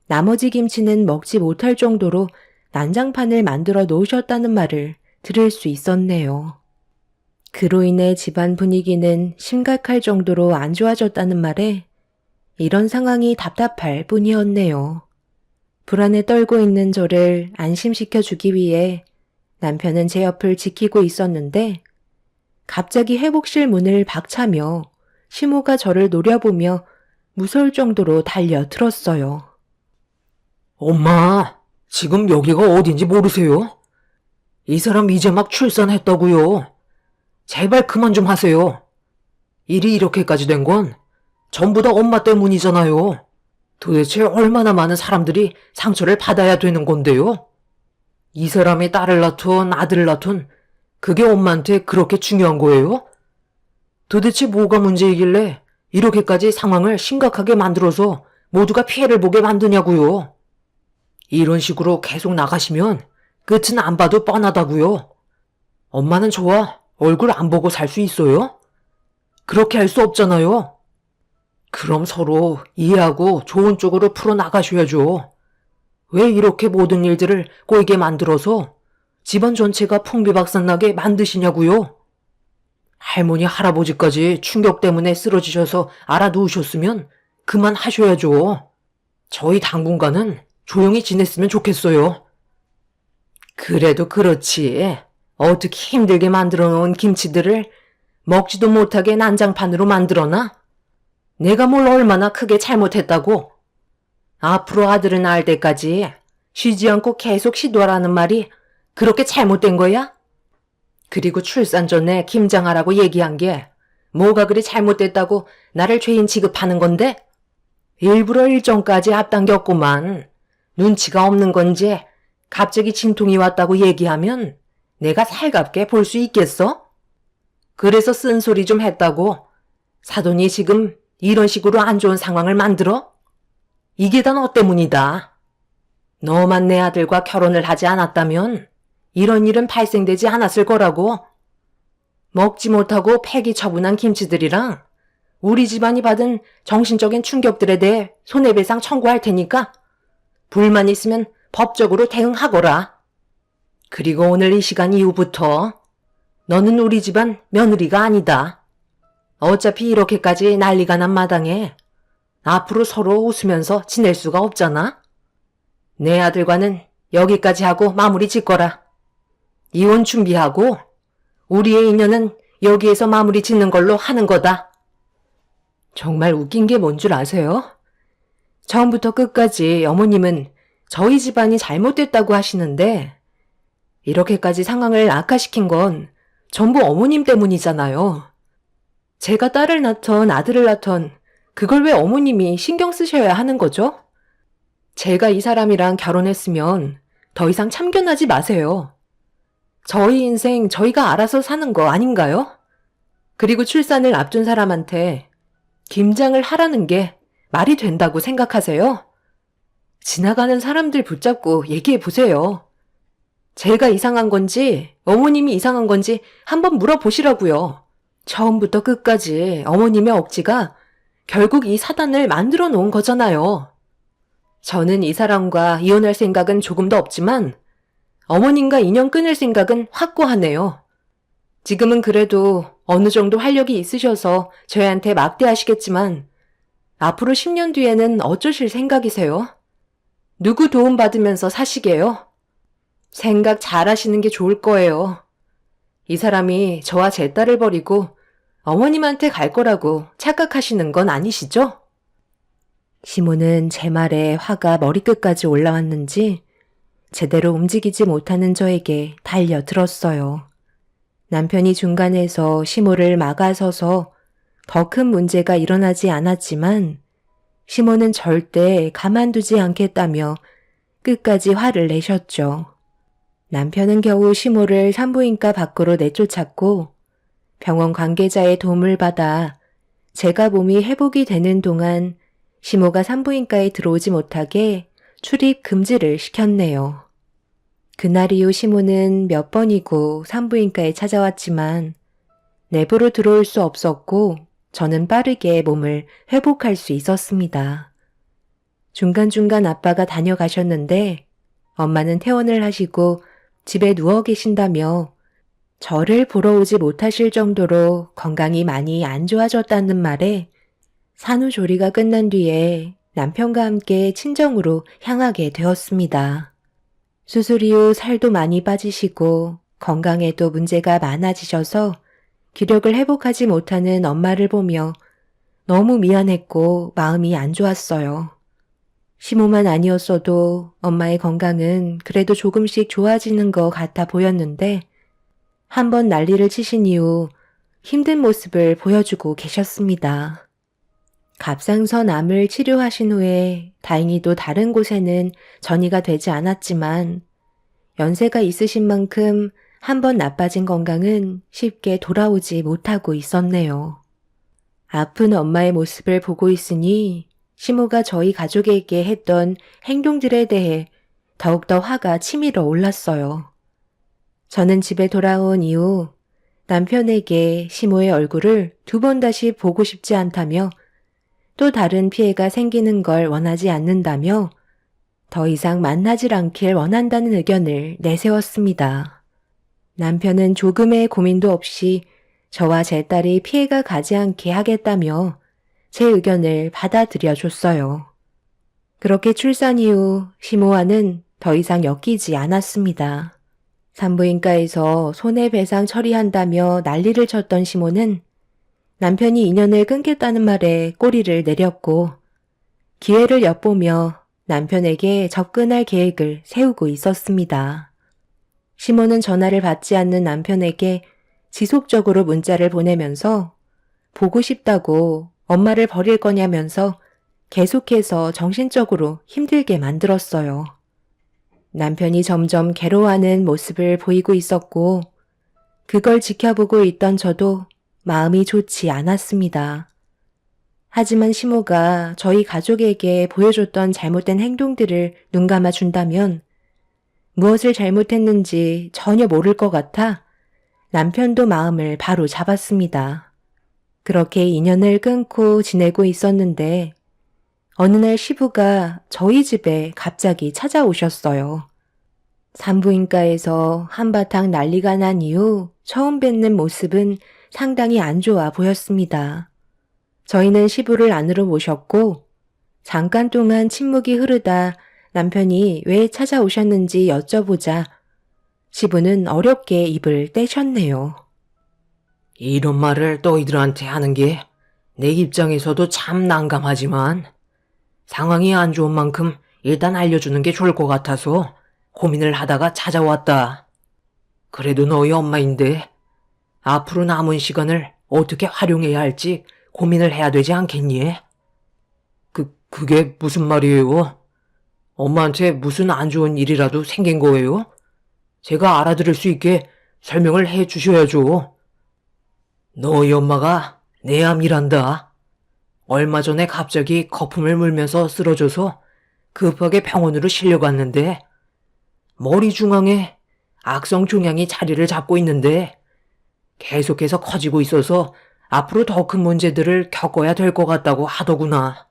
나머지 김치는 먹지 못할 정도로 난장판을 만들어 놓으셨다는 말을 들을 수 있었네요. 그로 인해 집안 분위기는 심각할 정도로 안 좋아졌다는 말에 이런 상황이 답답할 뿐이었네요. 불안에 떨고 있는 저를 안심시켜 주기 위해 남편은 제 옆을 지키고 있었는데 갑자기 회복실 문을 박차며 시모가 저를 노려보며 무서울 정도로 달려들었어요. 엄마, 지금 여기가 어딘지 모르세요? 이 사람 이제 막 출산했다고요. 제발 그만 좀 하세요. 일이 이렇게까지 된 건 전부 다 엄마 때문이잖아요. 도대체 얼마나 많은 사람들이 상처를 받아야 되는 건데요? 이 사람이 딸을 낳든 아들을 낳든 그게 엄마한테 그렇게 중요한 거예요? 도대체 뭐가 문제이길래 이렇게까지 상황을 심각하게 만들어서 모두가 피해를 보게 만드냐고요. 이런 식으로 계속 나가시면 끝은 안 봐도 뻔하다고요. 엄마는 저와 얼굴 안 보고 살 수 있어요? 그렇게 할 수 없잖아요. 그럼 서로 이해하고 좋은 쪽으로 풀어나가셔야죠. 왜 이렇게 모든 일들을 꼬이게 만들어서 집안 전체가 풍비박산나게 만드시냐고요? 할머니 할아버지까지 충격 때문에 쓰러지셔서 알아두우셨으면 그만하셔야죠. 저희 당분간은 조용히 지냈으면 좋겠어요. 그래도 그렇지. 어떻게 힘들게 만들어 놓은 김치들을 먹지도 못하게 난장판으로 만들어놔? 내가 뭘 얼마나 크게 잘못했다고? 앞으로 아들을 낳을 때까지 쉬지 않고 계속 시도하라는 말이 그렇게 잘못된 거야? 그리고 출산 전에 김장하라고 얘기한 게 뭐가 그리 잘못됐다고 나를 죄인 취급하는 건데? 일부러 일정까지 앞당겼구만. 눈치가 없는 건지 갑자기 진통이 왔다고 얘기하면 내가 살갑게 볼 수 있겠어? 그래서 쓴소리 좀 했다고 사돈이 지금 이런 식으로 안 좋은 상황을 만들어? 이게 다 너 때문이다. 너만 내 아들과 결혼을 하지 않았다면 이런 일은 발생되지 않았을 거라고. 먹지 못하고 폐기 처분한 김치들이랑 우리 집안이 받은 정신적인 충격들에 대해 손해배상 청구할 테니까 불만 있으면 법적으로 대응하거라. 그리고 오늘 이 시간 이후부터 너는 우리 집안 며느리가 아니다. 어차피 이렇게까지 난리가 난 마당에 앞으로 서로 웃으면서 지낼 수가 없잖아. 내 아들과는 여기까지 하고 마무리 짓거라. 이혼 준비하고 우리의 인연은 여기에서 마무리 짓는 걸로 하는 거다. 정말 웃긴 게 뭔 줄 아세요? 처음부터 끝까지 어머님은 저희 집안이 잘못됐다고 하시는데 이렇게까지 상황을 악화시킨 건 전부 어머님 때문이잖아요. 제가 딸을 낳던 아들을 낳던 그걸 왜 어머님이 신경 쓰셔야 하는 거죠? 제가 이 사람이랑 결혼했으면 더 이상 참견하지 마세요. 저희 인생 저희가 알아서 사는 거 아닌가요? 그리고 출산을 앞둔 사람한테 김장을 하라는 게 말이 된다고 생각하세요? 지나가는 사람들 붙잡고 얘기해 보세요. 제가 이상한 건지 어머님이 이상한 건지 한번 물어보시라고요. 처음부터 끝까지 어머님의 억지가 결국 이 사단을 만들어 놓은 거잖아요. 저는 이 사람과 이혼할 생각은 조금도 없지만 어머님과 인연 끊을 생각은 확고하네요. 지금은 그래도 어느 정도 활력이 있으셔서 저희한테 막대하시겠지만 앞으로 10년 뒤에는 어쩌실 생각이세요? 누구 도움 받으면서 사시게요? 생각 잘 하시는 게 좋을 거예요. 이 사람이 저와 제 딸을 버리고 어머님한테 갈 거라고 착각하시는 건 아니시죠? 시모는 제 말에 화가 머리끝까지 올라왔는지 제대로 움직이지 못하는 저에게 달려들었어요. 남편이 중간에서 시모를 막아서서 더 큰 문제가 일어나지 않았지만 시모는 절대 가만두지 않겠다며 끝까지 화를 내셨죠. 남편은 겨우 시모를 산부인과 밖으로 내쫓았고 병원 관계자의 도움을 받아 제가 몸이 회복이 되는 동안 시모가 산부인과에 들어오지 못하게 출입 금지를 시켰네요. 그날 이후 시모는 몇 번이고 산부인과에 찾아왔지만 내부로 들어올 수 없었고 저는 빠르게 몸을 회복할 수 있었습니다. 중간중간 아빠가 다녀가셨는데 엄마는 퇴원을 하시고 집에 누워 계신다며 저를 보러 오지 못하실 정도로 건강이 많이 안 좋아졌다는 말에 산후조리가 끝난 뒤에 남편과 함께 친정으로 향하게 되었습니다. 수술 이후 살도 많이 빠지시고 건강에도 문제가 많아지셔서 기력을 회복하지 못하는 엄마를 보며 너무 미안했고 마음이 안 좋았어요. 시모만 아니었어도 엄마의 건강은 그래도 조금씩 좋아지는 것 같아 보였는데 한번 난리를 치신 이후 힘든 모습을 보여주고 계셨습니다. 갑상선 암을 치료하신 후에 다행히도 다른 곳에는 전이가 되지 않았지만 연세가 있으신 만큼 한번 나빠진 건강은 쉽게 돌아오지 못하고 있었네요. 아픈 엄마의 모습을 보고 있으니 시모가 저희 가족에게 했던 행동들에 대해 더욱더 화가 치밀어 올랐어요. 저는 집에 돌아온 이후 남편에게 시모의 얼굴을 2번 다시 보고 싶지 않다며 또 다른 피해가 생기는 걸 원하지 않는다며 더 이상 만나질 않길 원한다는 의견을 내세웠습니다. 남편은 조금의 고민도 없이 저와 제 딸이 피해가 가지 않게 하겠다며 제 의견을 받아들여 줬어요. 그렇게 출산 이후 시모와는 더 이상 엮이지 않았습니다. 산부인과에서 손해배상 처리한다며 난리를 쳤던 시모는 남편이 인연을 끊겠다는 말에 꼬리를 내렸고 기회를 엿보며 남편에게 접근할 계획을 세우고 있었습니다. 시모는 전화를 받지 않는 남편에게 지속적으로 문자를 보내면서 보고 싶다고 엄마를 버릴 거냐면서 계속해서 정신적으로 힘들게 만들었어요. 남편이 점점 괴로워하는 모습을 보이고 있었고 그걸 지켜보고 있던 저도 마음이 좋지 않았습니다. 하지만 시모가 저희 가족에게 보여줬던 잘못된 행동들을 눈감아 준다면 무엇을 잘못했는지 전혀 모를 것 같아 남편도 마음을 바로 잡았습니다. 그렇게 인연을 끊고 지내고 있었는데 어느 날 시부가 저희 집에 갑자기 찾아오셨어요. 산부인과에서 한바탕 난리가 난 이후 처음 뵙는 모습은 상당히 안 좋아 보였습니다. 저희는 시부를 안으로 모셨고 잠깐 동안 침묵이 흐르다 남편이 왜 찾아오셨는지 여쭤보자 시부는 어렵게 입을 떼셨네요. 이런 말을 너희들한테 하는 게 내 입장에서도 참 난감하지만 상황이 안 좋은 만큼 일단 알려주는 게 좋을 것 같아서 고민을 하다가 찾아왔다. 그래도 너희 엄마인데 앞으로 남은 시간을 어떻게 활용해야 할지 고민을 해야 되지 않겠니? 그게 무슨 말이에요? 엄마한테 무슨 안 좋은 일이라도 생긴 거예요? 제가 알아들을 수 있게 설명을 해 주셔야죠. 너희 엄마가 내 암이란다. 얼마 전에 갑자기 거품을 물면서 쓰러져서 급하게 병원으로 실려갔는데 머리 중앙에 악성 종양이 자리를 잡고 있는데 계속해서 커지고 있어서 앞으로 더 큰 문제들을 겪어야 될 것 같다고 하더구나.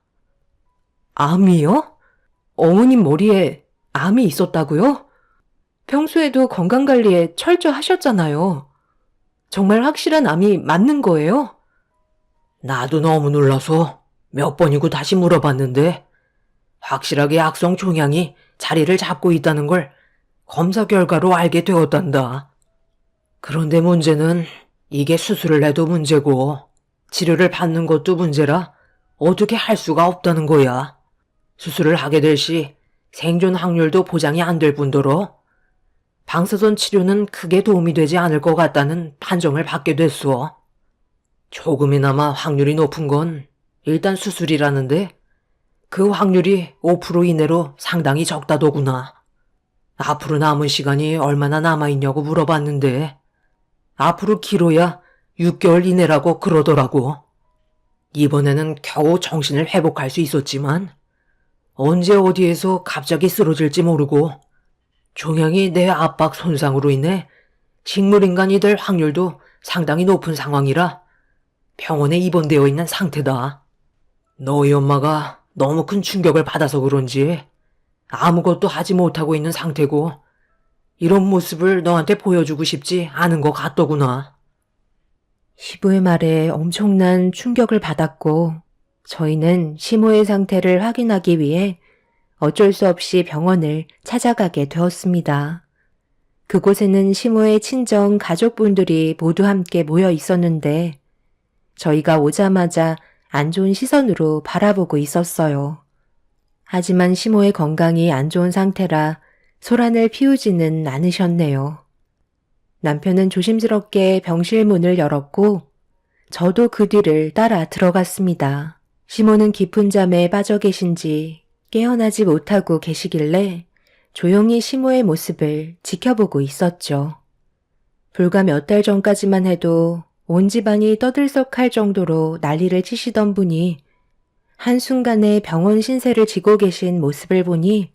암이요? 어머님 머리에 암이 있었다고요? 평소에도 건강관리에 철저하셨잖아요. 정말 확실한 암이 맞는 거예요? 나도 너무 놀라서 몇 번이고 다시 물어봤는데 확실하게 악성 종양이 자리를 잡고 있다는 걸 검사 결과로 알게 되었단다. 그런데 문제는 이게 수술을 해도 문제고 치료를 받는 것도 문제라 어떻게 할 수가 없다는 거야. 수술을 하게 될 시 생존 확률도 보장이 안 될 뿐더러 방사선 치료는 크게 도움이 되지 않을 것 같다는 판정을 받게 됐어. 조금이나마 확률이 높은 건 일단 수술이라는데 그 확률이 5% 이내로 상당히 적다더구나. 앞으로 남은 시간이 얼마나 남아있냐고 물어봤는데 앞으로 길어야 6개월 이내라고 그러더라고. 이번에는 겨우 정신을 회복할 수 있었지만 언제 어디에서 갑자기 쓰러질지 모르고 종양이 내 압박 손상으로 인해 식물인간이 될 확률도 상당히 높은 상황이라 병원에 입원되어 있는 상태다. 너희 엄마가 너무 큰 충격을 받아서 그런지 아무것도 하지 못하고 있는 상태고 이런 모습을 너한테 보여주고 싶지 않은 것 같더구나. 시부의 말에 엄청난 충격을 받았고 저희는 시모의 상태를 확인하기 위해 어쩔 수 없이 병원을 찾아가게 되었습니다. 그곳에는 시모의 친정 가족분들이 모두 함께 모여 있었는데 저희가 오자마자 안 좋은 시선으로 바라보고 있었어요. 하지만 시모의 건강이 안 좋은 상태라 소란을 피우지는 않으셨네요. 남편은 조심스럽게 병실 문을 열었고 저도 그 뒤를 따라 들어갔습니다. 시모는 깊은 잠에 빠져 계신지 깨어나지 못하고 계시길래 조용히 시모의 모습을 지켜보고 있었죠. 불과 몇 달 전까지만 해도 온 집안이 떠들썩할 정도로 난리를 치시던 분이 한순간에 병원 신세를 지고 계신 모습을 보니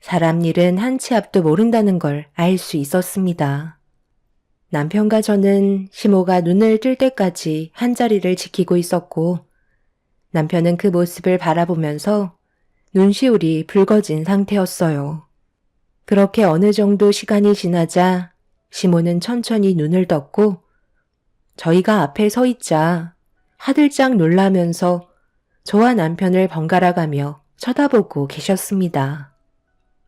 사람 일은 한 치 앞도 모른다는 걸 알 수 있었습니다. 남편과 저는 시모가 눈을 뜰 때까지 한자리를 지키고 있었고 남편은 그 모습을 바라보면서 눈시울이 붉어진 상태였어요. 그렇게 어느 정도 시간이 지나자 시모는 천천히 눈을 떴고 저희가 앞에 서 있자 하들짝 놀라면서 저와 남편을 번갈아가며 쳐다보고 계셨습니다.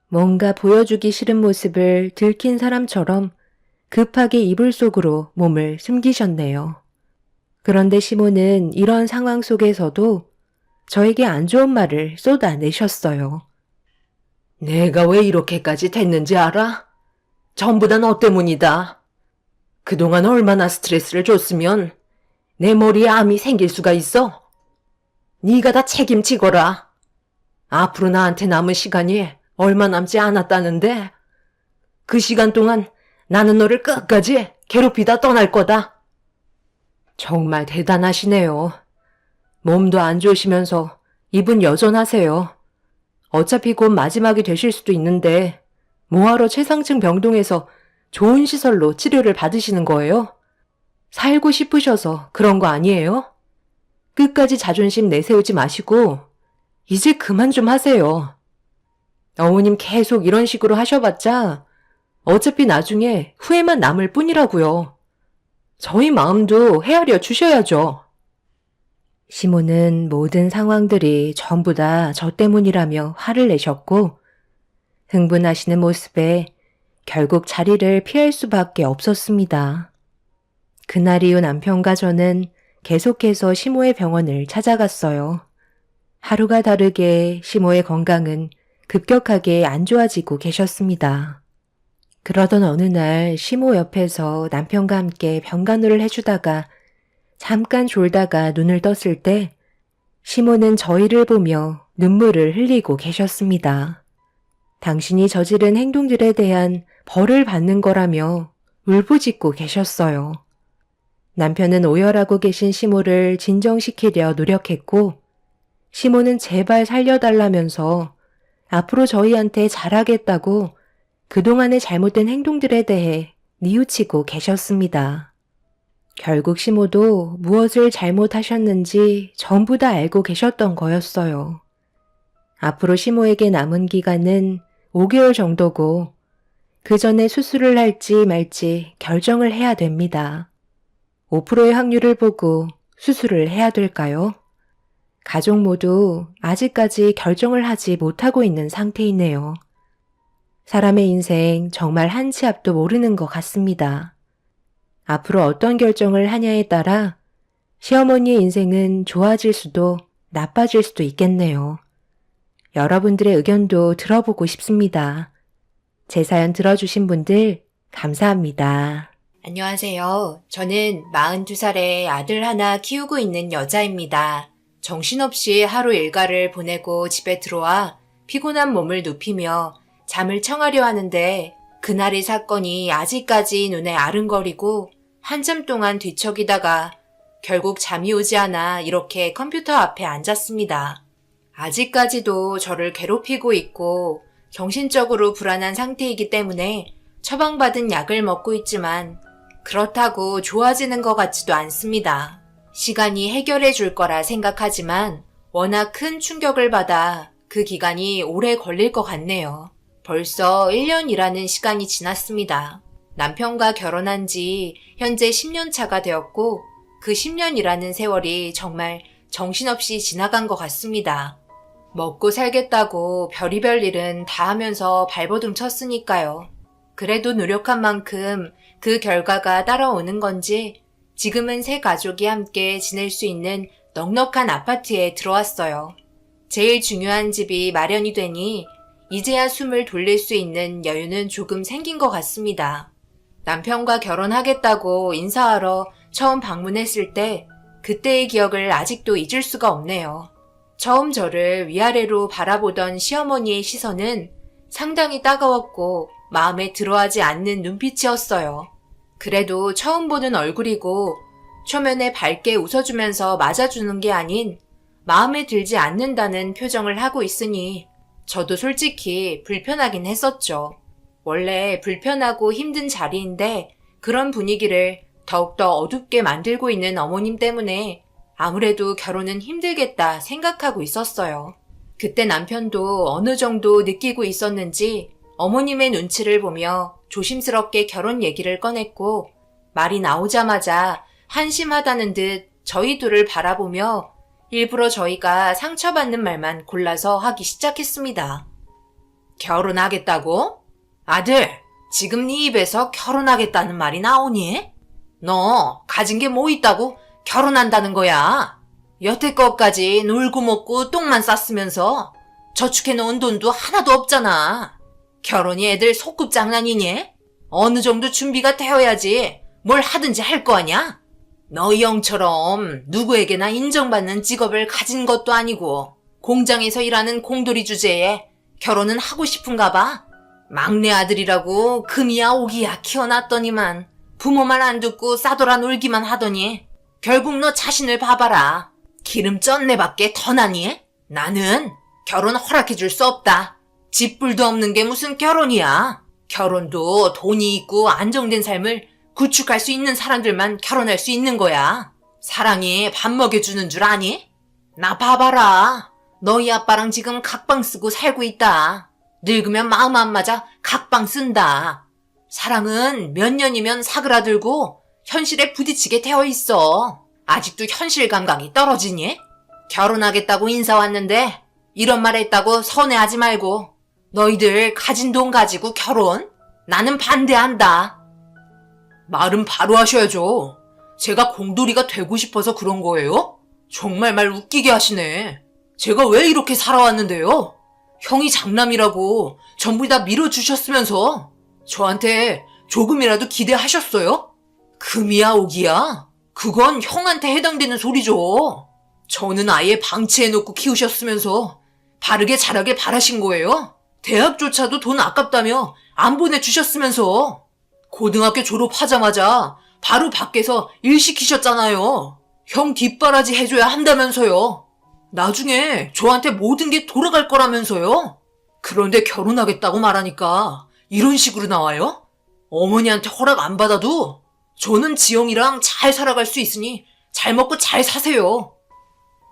뭔가 보여주기 싫은 모습을 들킨 사람처럼 급하게 이불 속으로 몸을 숨기셨네요. 그런데 시모는 이런 상황 속에서도 저에게 안 좋은 말을 쏟아내셨어요. 내가 왜 이렇게까지 됐는지 알아? 전부 다 너 때문이다. 그동안 얼마나 스트레스를 줬으면 내 머리에 암이 생길 수가 있어? 네가 다 책임지거라. 앞으로 나한테 남은 시간이 얼마 남지 않았다는데 그 시간 동안 나는 너를 끝까지 괴롭히다 떠날 거다. 정말 대단하시네요. 몸도 안 좋으시면서 입은 여전하세요. 어차피 곧 마지막이 되실 수도 있는데 뭐하러 최상층 병동에서 좋은 시설로 치료를 받으시는 거예요? 살고 싶으셔서 그런 거 아니에요? 끝까지 자존심 내세우지 마시고 이제 그만 좀 하세요. 어머님 계속 이런 식으로 하셔봤자 어차피 나중에 후회만 남을 뿐이라고요. 저희 마음도 헤아려 주셔야죠. 시모는 모든 상황들이 전부 다 저 때문이라며 화를 내셨고 흥분하시는 모습에 결국 자리를 피할 수밖에 없었습니다. 그날 이후 남편과 저는 계속해서 시모의 병원을 찾아갔어요. 하루가 다르게 시모의 건강은 급격하게 안 좋아지고 계셨습니다. 그러던 어느 날 시모 옆에서 남편과 함께 병간호를 해주다가 잠깐 졸다가 눈을 떴을 때 시모는 저희를 보며 눈물을 흘리고 계셨습니다. 당신이 저지른 행동들에 대한 벌을 받는 거라며 울부짖고 계셨어요. 남편은 오열하고 계신 시모를 진정시키려 노력했고 시모는 제발 살려달라면서 앞으로 저희한테 잘하겠다고 그동안의 잘못된 행동들에 대해 뉘우치고 계셨습니다. 결국 시모도 무엇을 잘못하셨는지 전부 다 알고 계셨던 거였어요. 앞으로 시모에게 남은 기간은 5개월 정도고 그 전에 수술을 할지 말지 결정을 해야 됩니다. 5%의 확률을 보고 수술을 해야 될까요? 가족 모두 아직까지 결정을 하지 못하고 있는 상태이네요. 사람의 인생 정말 한 치 앞도 모르는 것 같습니다. 앞으로 어떤 결정을 하냐에 따라 시어머니의 인생은 좋아질 수도 나빠질 수도 있겠네요. 여러분들의 의견도 들어보고 싶습니다. 제 사연 들어주신 분들 감사합니다. 안녕하세요. 저는 42살의 아들 하나 키우고 있는 여자입니다. 정신없이 하루 일과를 보내고 집에 들어와 피곤한 몸을 눕히며 잠을 청하려 하는데 그날의 사건이 아직까지 눈에 아른거리고 한참 동안 뒤척이다가 결국 잠이 오지 않아 이렇게 컴퓨터 앞에 앉았습니다. 아직까지도 저를 괴롭히고 있고 정신적으로 불안한 상태이기 때문에 처방받은 약을 먹고 있지만 그렇다고 좋아지는 것 같지도 않습니다. 시간이 해결해 줄 거라 생각하지만 워낙 큰 충격을 받아 그 기간이 오래 걸릴 것 같네요. 벌써 1년이라는 시간이 지났습니다. 남편과 결혼한 지 현재 10년 차가 되었고 그 10년이라는 세월이 정말 정신없이 지나간 것 같습니다. 먹고 살겠다고 별의별 일은 다 하면서 발버둥 쳤으니까요. 그래도 노력한 만큼 그 결과가 따라오는 건지 지금은 세 가족이 함께 지낼 수 있는 넉넉한 아파트에 들어왔어요. 제일 중요한 집이 마련이 되니 이제야 숨을 돌릴 수 있는 여유는 조금 생긴 것 같습니다. 남편과 결혼하겠다고 인사하러 처음 방문했을 때 그때의 기억을 아직도 잊을 수가 없네요. 처음 저를 위아래로 바라보던 시어머니의 시선은 상당히 따가웠고 마음에 들어하지 않는 눈빛이었어요. 그래도 처음 보는 얼굴이고 초면에 밝게 웃어주면서 맞아주는 게 아닌 마음에 들지 않는다는 표정을 하고 있으니 저도 솔직히 불편하긴 했었죠. 원래 불편하고 힘든 자리인데 그런 분위기를 더욱더 어둡게 만들고 있는 어머님 때문에 아무래도 결혼은 힘들겠다 생각하고 있었어요. 그때 남편도 어느 정도 느끼고 있었는지 어머님의 눈치를 보며 조심스럽게 결혼 얘기를 꺼냈고 말이 나오자마자 한심하다는 듯 저희 둘을 바라보며 일부러 저희가 상처받는 말만 골라서 하기 시작했습니다. 결혼하겠다고? 아들, 지금 네 입에서 결혼하겠다는 말이 나오니? 너 가진 게 뭐 있다고 결혼한다는 거야? 여태껏까지 놀고 먹고 똥만 쌌으면서 저축해놓은 돈도 하나도 없잖아. 결혼이 애들 소꿉 장난이니? 어느 정도 준비가 되어야지 뭘 하든지 할 거 아냐? 너희 형처럼 누구에게나 인정받는 직업을 가진 것도 아니고 공장에서 일하는 공돌이 주제에 결혼은 하고 싶은가 봐. 막내 아들이라고 금이야 오기야 키워놨더니만 부모만 안 듣고 싸돌아 놀기만 하더니 결국 너 자신을 봐봐라. 기름 쩐내밖에 더 나니? 나는 결혼 허락해줄 수 없다. 집불도 없는 게 무슨 결혼이야. 결혼도 돈이 있고 안정된 삶을 구축할 수 있는 사람들만 결혼할 수 있는 거야. 사랑이 밥 먹여주는 줄 아니? 나 봐봐라. 너희 아빠랑 지금 각방 쓰고 살고 있다. 늙으면 마음 안 맞아 각방 쓴다. 사랑은 몇 년이면 사그라들고 현실에 부딪히게 되어 있어. 아직도 현실 감각이 떨어지니? 결혼하겠다고 인사 왔는데 이런 말 했다고 서운해하지 말고 너희들 가진 돈 가지고 결혼? 나는 반대한다. 말은 바로 하셔야죠. 제가 공돌이가 되고 싶어서 그런 거예요? 정말 말 웃기게 하시네. 제가 왜 이렇게 살아왔는데요? 형이 장남이라고 전부 다 밀어주셨으면서 저한테 조금이라도 기대하셨어요? 금이야 오기야? 그건 형한테 해당되는 소리죠. 저는 아예 방치해놓고 키우셨으면서 바르게 자라길 바라신 거예요? 대학조차도 돈 아깝다며 안 보내주셨으면서 고등학교 졸업하자마자 바로 밖에서 일 시키셨잖아요. 형 뒷바라지 해줘야 한다면서요. 나중에 저한테 모든 게 돌아갈 거라면서요. 그런데 결혼하겠다고 말하니까 이런 식으로 나와요? 어머니한테 허락 안 받아도 저는 지영이랑 잘 살아갈 수 있으니 잘 먹고 잘 사세요.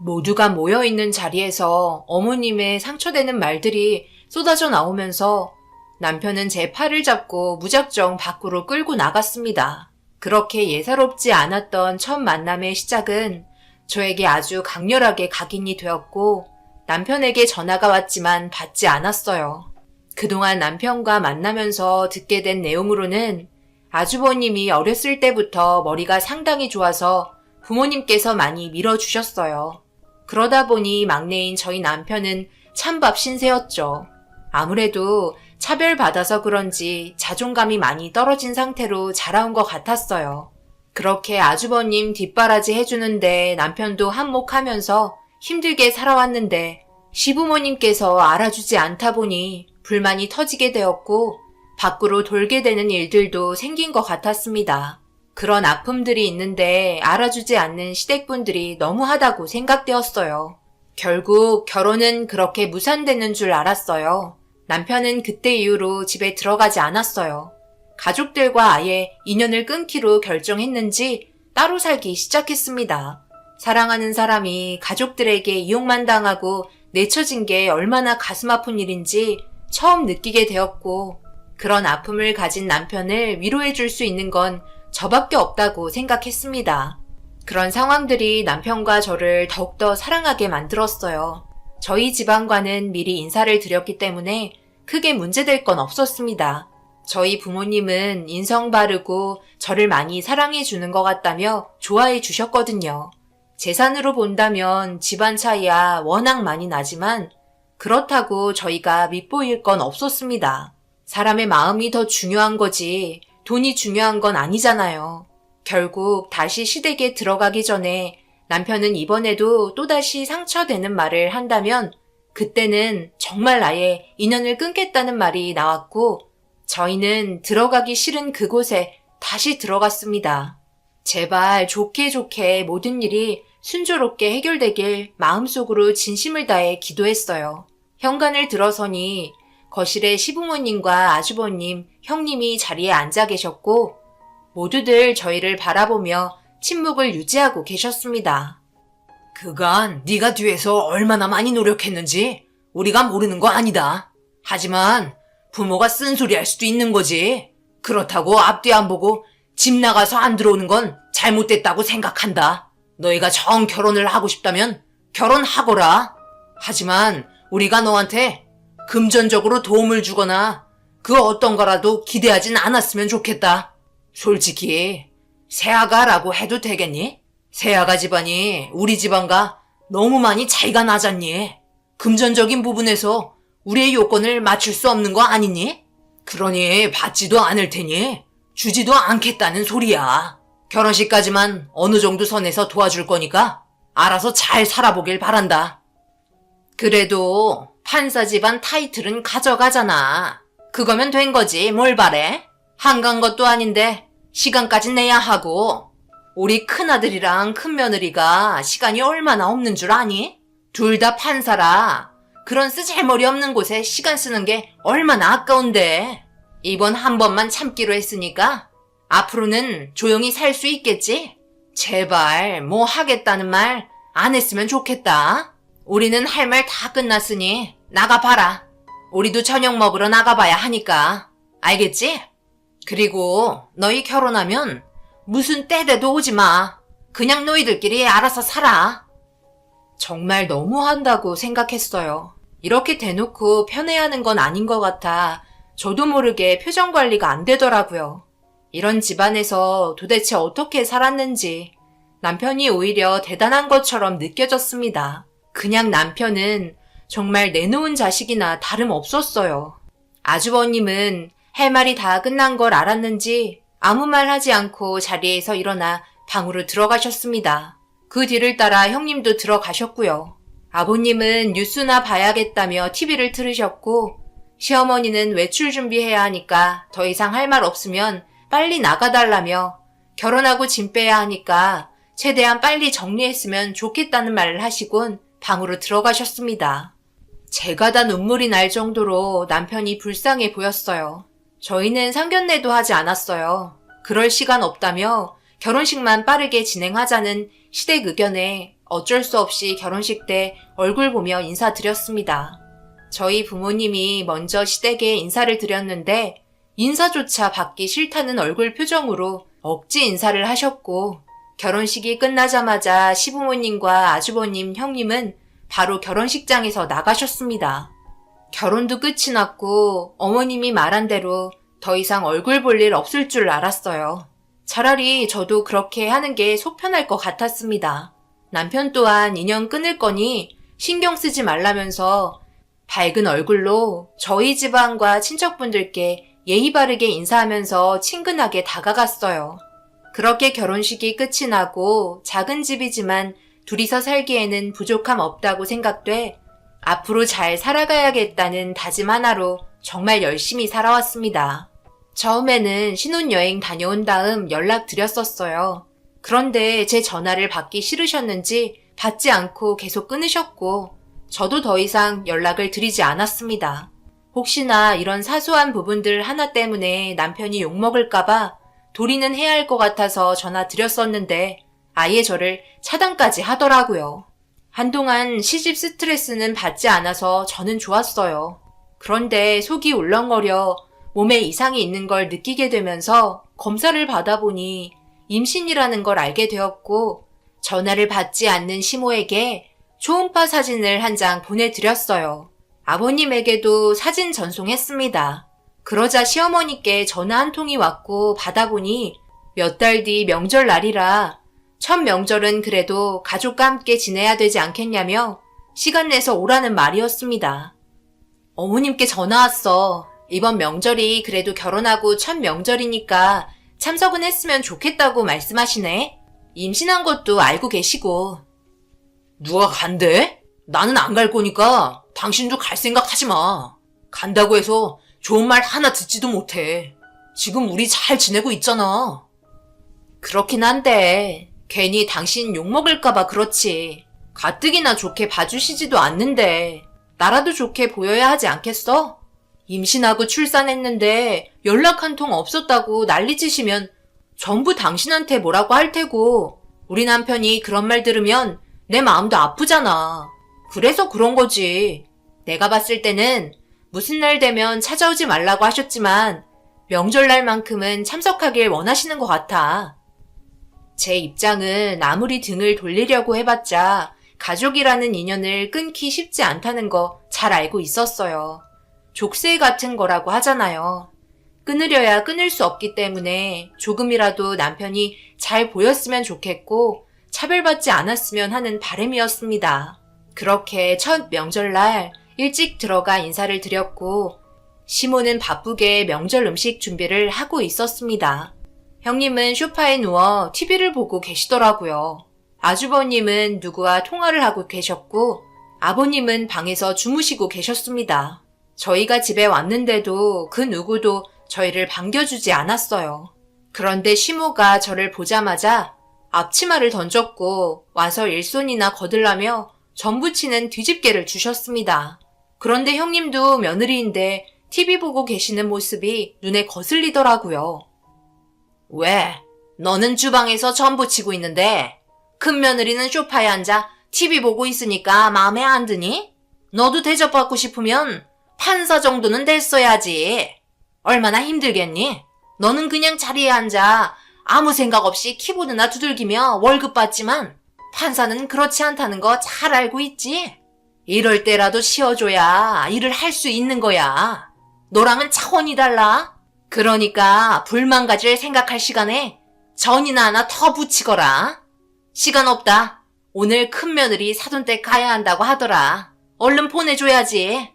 모두가 모여있는 자리에서 어머님의 상처되는 말들이 쏟아져 나오면서 남편은 제 팔을 잡고 무작정 밖으로 끌고 나갔습니다. 그렇게 예사롭지 않았던 첫 만남의 시작은 저에게 아주 강렬하게 각인이 되었고 남편에게 전화가 왔지만 받지 않았어요. 그동안 남편과 만나면서 듣게 된 내용으로는 아주버님이 어렸을 때부터 머리가 상당히 좋아서 부모님께서 많이 밀어주셨어요. 그러다 보니 막내인 저희 남편은 찬밥 신세였죠. 아무래도 차별받아서 그런지 자존감이 많이 떨어진 상태로 자라온 것 같았어요. 그렇게 아주버님 뒷바라지 해주는데 남편도 한몫하면서 힘들게 살아왔는데 시부모님께서 알아주지 않다 보니 불만이 터지게 되었고 밖으로 돌게 되는 일들도 생긴 것 같았습니다. 그런 아픔들이 있는데 알아주지 않는 시댁분들이 너무하다고 생각되었어요. 결국 결혼은 그렇게 무산되는 줄 알았어요. 남편은 그때 이후로 집에 들어가지 않았어요. 가족들과 아예 인연을 끊기로 결정했는지 따로 살기 시작했습니다. 사랑하는 사람이 가족들에게 이용만 당하고 내쳐진 게 얼마나 가슴 아픈 일인지 처음 느끼게 되었고 그런 아픔을 가진 남편을 위로해 줄 수 있는 건 저밖에 없다고 생각했습니다. 그런 상황들이 남편과 저를 더욱더 사랑하게 만들었어요. 저희 집안과는 미리 인사를 드렸기 때문에 크게 문제될 건 없었습니다. 저희 부모님은 인성 바르고 저를 많이 사랑해 주는 것 같다며 좋아해 주셨거든요. 재산으로 본다면 집안 차이야 워낙 많이 나지만 그렇다고 저희가 밉보일 건 없었습니다. 사람의 마음이 더 중요한 거지 돈이 중요한 건 아니잖아요. 결국 다시 시댁에 들어가기 전에 남편은 이번에도 또다시 상처되는 말을 한다면 그때는 정말 아예 인연을 끊겠다는 말이 나왔고 저희는 들어가기 싫은 그곳에 다시 들어갔습니다. 제발 좋게 좋게 모든 일이 순조롭게 해결되길 마음속으로 진심을 다해 기도했어요. 현관을 들어서니 거실에 시부모님과 아주버님, 형님이 자리에 앉아 계셨고 모두들 저희를 바라보며 침묵을 유지하고 계셨습니다. 그간 네가 뒤에서 얼마나 많이 노력했는지 우리가 모르는 거 아니다. 하지만 부모가 쓴소리 할 수도 있는 거지. 그렇다고 앞뒤 안 보고 집 나가서 안 들어오는 건 잘못됐다고 생각한다. 너희가 정 결혼을 하고 싶다면 결혼하거라. 하지만 우리가 너한테 금전적으로 도움을 주거나 그 어떤 거라도 기대하진 않았으면 좋겠다. 솔직히 새아가라고 해도 되겠니? 새아가 집안이 우리 집안과 너무 많이 차이가 나잖니? 금전적인 부분에서 우리의 요건을 맞출 수 없는 거 아니니? 그러니 받지도 않을 테니 주지도 않겠다는 소리야. 결혼식까지만 어느 정도 선에서 도와줄 거니까 알아서 잘 살아보길 바란다. 그래도 판사 집안 타이틀은 가져가잖아. 그거면 된 거지 뭘 바래? 한간 것도 아닌데 시간까지 내야 하고 우리 큰아들이랑 큰며느리가 시간이 얼마나 없는 줄 아니? 둘 다 판사라 그런 쓰잘머리 없는 곳에 시간 쓰는 게 얼마나 아까운데 이번 한 번만 참기로 했으니까 앞으로는 조용히 살 수 있겠지? 제발 뭐 하겠다는 말 안 했으면 좋겠다. 우리는 할 말 다 끝났으니 나가봐라. 우리도 저녁 먹으러 나가봐야 하니까. 알겠지? 그리고 너희 결혼하면 무슨 때대도 오지 마. 그냥 너희들끼리 알아서 살아. 정말 너무한다고 생각했어요. 이렇게 대놓고 편애하는 건 아닌 것 같아 저도 모르게 표정 관리가 안 되더라고요. 이런 집안에서 도대체 어떻게 살았는지 남편이 오히려 대단한 것처럼 느껴졌습니다. 그냥 남편은 정말 내놓은 자식이나 다름없었어요. 아주버님은 할 말이 다 끝난 걸 알았는지 아무 말 하지 않고 자리에서 일어나 방으로 들어가셨습니다. 그 뒤를 따라 형님도 들어가셨고요. 아버님은 뉴스나 봐야겠다며 TV를 틀으셨고 시어머니는 외출 준비해야 하니까 더 이상 할 말 없으면 빨리 나가달라며 결혼하고 짐 빼야 하니까 최대한 빨리 정리했으면 좋겠다는 말을 하시곤 방으로 들어가셨습니다. 제가 다 눈물이 날 정도로 남편이 불쌍해 보였어요. 저희는 상견례도 하지 않았어요. 그럴 시간 없다며 결혼식만 빠르게 진행하자는 시댁 의견에 어쩔 수 없이 결혼식 때 얼굴 보며 인사드렸습니다. 저희 부모님이 먼저 시댁에 인사를 드렸는데 인사조차 받기 싫다는 얼굴 표정으로 억지 인사를 하셨고 결혼식이 끝나자마자 시부모님과 아주버님, 형님은 바로 결혼식장에서 나가셨습니다. 결혼도 끝이 났고 어머님이 말한 대로 더 이상 얼굴 볼 일 없을 줄 알았어요. 차라리 저도 그렇게 하는 게 속 편할 것 같았습니다. 남편 또한 인연 끊을 거니 신경 쓰지 말라면서 밝은 얼굴로 저희 집안과 친척분들께 예의 바르게 인사하면서 친근하게 다가갔어요. 그렇게 결혼식이 끝이 나고 작은 집이지만 둘이서 살기에는 부족함 없다고 생각돼 앞으로 잘 살아가야겠다는 다짐 하나로 정말 열심히 살아왔습니다. 처음에는 신혼여행 다녀온 다음 연락드렸었어요. 그런데 제 전화를 받기 싫으셨는지 받지 않고 계속 끊으셨고 저도 더 이상 연락을 드리지 않았습니다. 혹시나 이런 사소한 부분들 하나 때문에 남편이 욕먹을까봐 도리는 해야 할 것 같아서 전화 드렸었는데 아예 저를 차단까지 하더라고요. 한동안 시집 스트레스는 받지 않아서 저는 좋았어요. 그런데 속이 울렁거려 몸에 이상이 있는 걸 느끼게 되면서 검사를 받아보니 임신이라는 걸 알게 되었고 전화를 받지 않는 시모에게 초음파 사진을 한 장 보내드렸어요. 아버님에게도 사진 전송했습니다. 그러자 시어머니께 전화 한 통이 왔고 받아보니 몇 달 뒤 명절날이라 첫 명절은 그래도 가족과 함께 지내야 되지 않겠냐며 시간 내서 오라는 말이었습니다. 어머님께 전화 왔어. 이번 명절이 그래도 결혼하고 첫 명절이니까 참석은 했으면 좋겠다고 말씀하시네. 임신한 것도 알고 계시고. 누가 간대? 나는 안 갈 거니까 당신도 갈 생각 하지 마. 간다고 해서 좋은 말 하나 듣지도 못해. 지금 우리 잘 지내고 있잖아. 그렇긴 한데 괜히 당신 욕먹을까봐 그렇지. 가뜩이나 좋게 봐주시지도 않는데 나라도 좋게 보여야 하지 않겠어? 임신하고 출산했는데 연락 한 통 없었다고 난리치시면 전부 당신한테 뭐라고 할 테고 우리 남편이 그런 말 들으면 내 마음도 아프잖아. 그래서 그런 거지. 내가 봤을 때는 무슨 날 되면 찾아오지 말라고 하셨지만 명절날만큼은 참석하길 원하시는 것 같아. 제 입장은 아무리 등을 돌리려고 해봤자 가족이라는 인연을 끊기 쉽지 않다는 거 잘 알고 있었어요. 족쇄 같은 거라고 하잖아요. 끊으려야 끊을 수 없기 때문에 조금이라도 남편이 잘 보였으면 좋겠고 차별받지 않았으면 하는 바람이었습니다. 그렇게 첫 명절날 일찍 들어가 인사를 드렸고 시모는 바쁘게 명절 음식 준비를 하고 있었습니다. 형님은 소파에 누워 TV를 보고 계시더라고요. 아주버님은 누구와 통화를 하고 계셨고 아버님은 방에서 주무시고 계셨습니다. 저희가 집에 왔는데도 그 누구도 저희를 반겨주지 않았어요. 그런데 시모가 저를 보자마자 앞치마를 던졌고 와서 일손이나 거들라며 전부치는 뒤집개를 주셨습니다. 그런데 형님도 며느리인데 TV 보고 계시는 모습이 눈에 거슬리더라고요. 왜? 너는 주방에서 전 부치고 있는데 큰 며느리는 소파에 앉아 TV 보고 있으니까 마음에 안 드니? 너도 대접받고 싶으면 판사 정도는 됐어야지. 얼마나 힘들겠니? 너는 그냥 자리에 앉아 아무 생각 없이 키보드나 두들기며 월급 받지만 판사는 그렇지 않다는 거 잘 알고 있지? 이럴 때라도 쉬어줘야 일을 할 수 있는 거야. 너랑은 차원이 달라. 그러니까 불만 가질 생각할 시간에 전이나 하나 더 붙이거라. 시간 없다. 오늘 큰며느리 사돈댁 가야 한다고 하더라. 얼른 보내줘야지.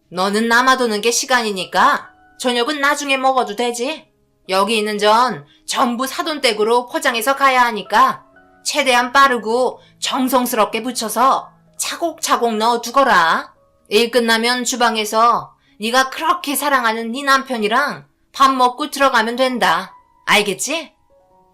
너는 남아도는 게 시간이니까 저녁은 나중에 먹어도 되지. 여기 있는 전 전부 사돈댁으로 포장해서 가야 하니까 최대한 빠르고 정성스럽게 붙여서 차곡차곡 넣어두거라. 일 끝나면 주방에서 네가 그렇게 사랑하는 네 남편이랑 밥 먹고 들어가면 된다. 알겠지?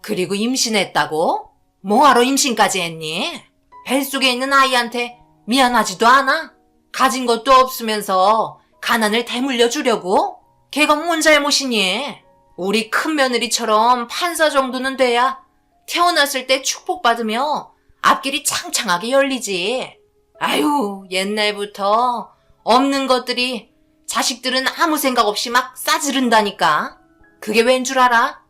그리고 임신했다고? 뭐하러 임신까지 했니? 뱃속에 있는 아이한테 미안하지도 않아? 가진 것도 없으면서 가난을 대물려 주려고? 걔가 뭔 잘못이니? 우리 큰며느리처럼 판사 정도는 돼야 태어났을 때 축복받으며 앞길이 창창하게 열리지. 아유, 옛날부터 없는 것들이 자식들은 아무 생각 없이 막 싸지른다니까. 그게 웬 줄 알아?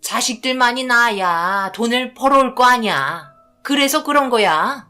자식들만이 낳아야 돈을 벌어올 거 아냐. 그래서 그런 거야.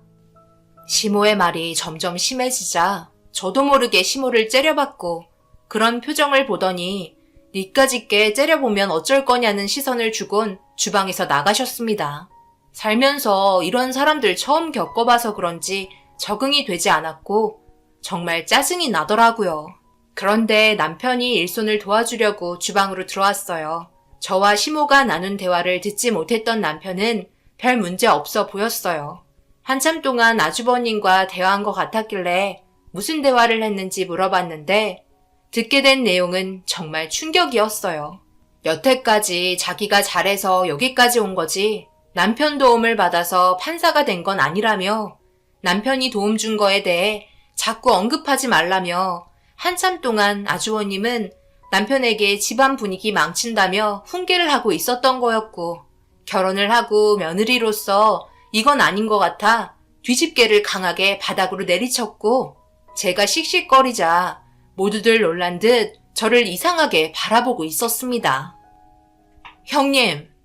시모의 말이 점점 심해지자 저도 모르게 시모를 째려봤고 그런 표정을 보더니 니까짓게 째려보면 어쩔 거냐는 시선을 주곤 주방에서 나가셨습니다. 살면서 이런 사람들 처음 겪어봐서 그런지 적응이 되지 않았고 정말 짜증이 나더라고요. 그런데 남편이 일손을 도와주려고 주방으로 들어왔어요. 저와 시모가 나눈 대화를 듣지 못했던 남편은 별 문제 없어 보였어요. 한참 동안 아주버님과 대화한 것 같았길래 무슨 대화를 했는지 물어봤는데 듣게 된 내용은 정말 충격이었어요. 여태까지 자기가 잘해서 여기까지 온 거지 남편 도움을 받아서 판사가 된 건 아니라며 남편이 도움 준 거에 대해 자꾸 언급하지 말라며 한참 동안 아주버님은 남편에게 집안 분위기 망친다며 훈계를 하고 있었던 거였고 결혼을 하고 며느리로서 이건 아닌 것 같아 뒤집개를 강하게 바닥으로 내리쳤고 제가 씩씩거리자 모두들 놀란 듯 저를 이상하게 바라보고 있었습니다.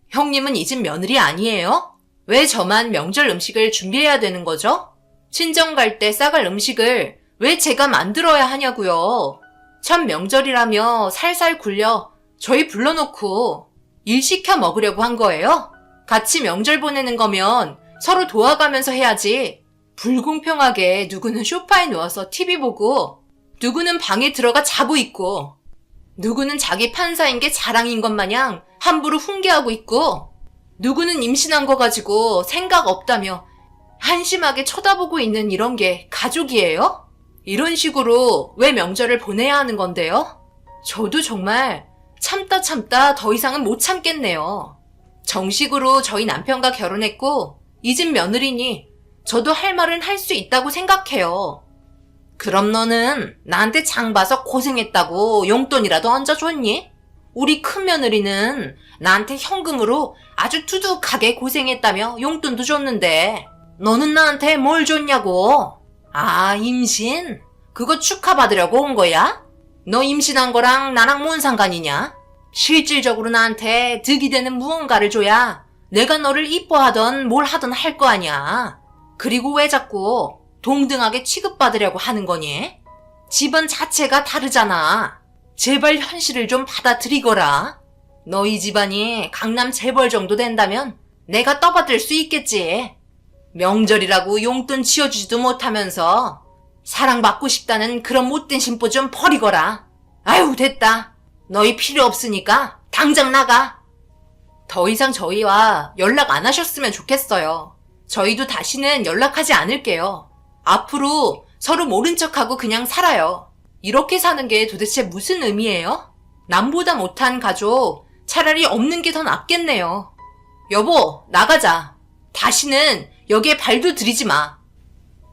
형님은 이 집 며느리 아니에요? 왜 저만 명절 음식을 준비해야 되는 거죠? 친정 갈 때 싸갈 음식을 왜 제가 만들어야 하냐고요. 참 명절이라며 살살 굴려 저희 불러놓고 일 시켜 먹으려고 한 거예요? 같이 명절 보내는 거면 서로 도와가면서 해야지. 불공평하게 누구는 소파에 누워서 TV 보고 누구는 방에 들어가 자고 있고 누구는 자기 판사인 게 자랑인 것 마냥 함부로 훈계하고 있고 누구는 임신한 거 가지고 생각 없다며 한심하게 쳐다보고 있는 이런 게 가족이에요? 이런 식으로 왜 명절을 보내야 하는 건데요? 저도 정말 참다 더 이상은 못 참겠네요. 정식으로 저희 남편과 결혼했고 이 집 며느리니 저도 할 말은 할 수 있다고 생각해요. 그럼 너는 나한테 장 봐서 고생했다고 용돈이라도 얹어줬니? 우리 큰며느리는 나한테 현금으로 아주 두둑하게 고생했다며 용돈도 줬는데 너는 나한테 뭘 줬냐고. 아, 임신? 그거 축하받으려고 온 거야? 너 임신한 거랑 나랑 뭔 상관이냐? 실질적으로 나한테 득이 되는 무언가를 줘야 내가 너를 이뻐하던 뭘 하던 할 거 아니야. 그리고 왜 자꾸 동등하게 취급받으려고 하는 거니? 집안 자체가 다르잖아. 제발 현실을 좀 받아들이거라. 너희 집안이 강남 재벌 정도 된다면 내가 떠받들 수 있겠지. 명절이라고 용돈 지어주지도 못하면서 사랑받고 싶다는 그런 못된 심보 좀 버리거라. 아유, 됐다. 너희 필요 없으니까 당장 나가. 더 이상 저희와 연락 안 하셨으면 좋겠어요. 저희도 다시는 연락하지 않을게요. 앞으로 서로 모른 척하고 그냥 살아요. 이렇게 사는 게 도대체 무슨 의미예요? 남보다 못한 가족 차라리 없는 게 더 낫겠네요. 여보, 나가자. 다시는 여기에 발도 들이지 마.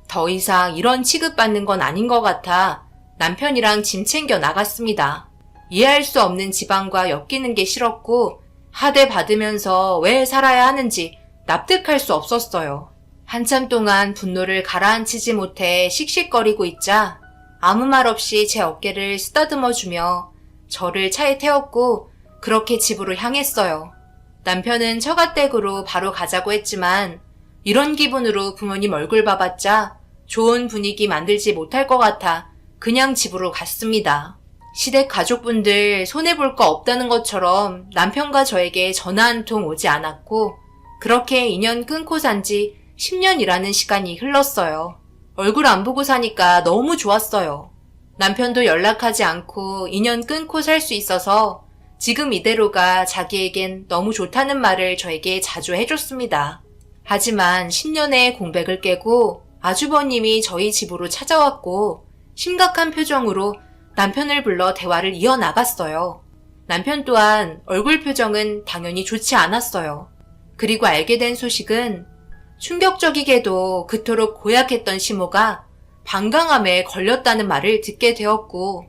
더 이상 이런 취급받는 건 아닌 것 같아 남편이랑 짐 챙겨 나갔습니다. 이해할 수 없는 집안과 엮이는 게 싫었고 하대 받으면서 왜 살아야 하는지 납득할 수 없었어요. 한참 동안 분노를 가라앉히지 못해 씩씩거리고 있자 아무 말 없이 제 어깨를 쓰다듬어주며 저를 차에 태웠고 그렇게 집으로 향했어요. 남편은 처가댁으로 바로 가자고 했지만 이런 기분으로 부모님 얼굴 봐봤자 좋은 분위기 만들지 못할 것 같아 그냥 집으로 갔습니다. 시댁 가족분들 손해볼 거 없다는 것처럼 남편과 저에게 전화 한 통 오지 않았고 그렇게 인연 끊고 산 지 10년이라는 시간이 흘렀어요. 얼굴 안 보고 사니까 너무 좋았어요. 남편도 연락하지 않고 인연 끊고 살 수 있어서 지금 이대로가 자기에겐 너무 좋다는 말을 저에게 자주 해줬습니다. 하지만 10년의 공백을 깨고 아주버님이 저희 집으로 찾아왔고 심각한 표정으로 남편을 불러 대화를 이어나갔어요. 남편 또한 얼굴 표정은 당연히 좋지 않았어요. 그리고 알게 된 소식은 충격적이게도 그토록 고약했던 시모가 방광암에 걸렸다는 말을 듣게 되었고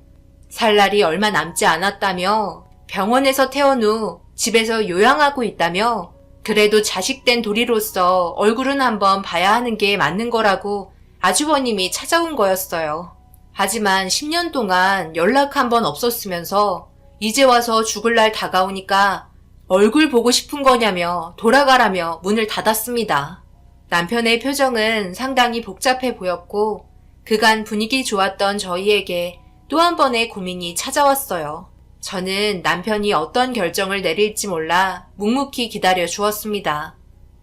살 날이 얼마 남지 않았다며 병원에서 퇴원 후 집에서 요양하고 있다며 그래도 자식된 도리로서 얼굴은 한번 봐야 하는 게 맞는 거라고 아주버님이 찾아온 거였어요. 하지만 10년 동안 연락 한 번 없었으면서 이제 와서 죽을 날 다가오니까 얼굴 보고 싶은 거냐며 돌아가라며 문을 닫았습니다. 남편의 표정은 상당히 복잡해 보였고 그간 분위기 좋았던 저희에게 또 한 번의 고민이 찾아왔어요. 저는 남편이 어떤 결정을 내릴지 몰라 묵묵히 기다려 주었습니다.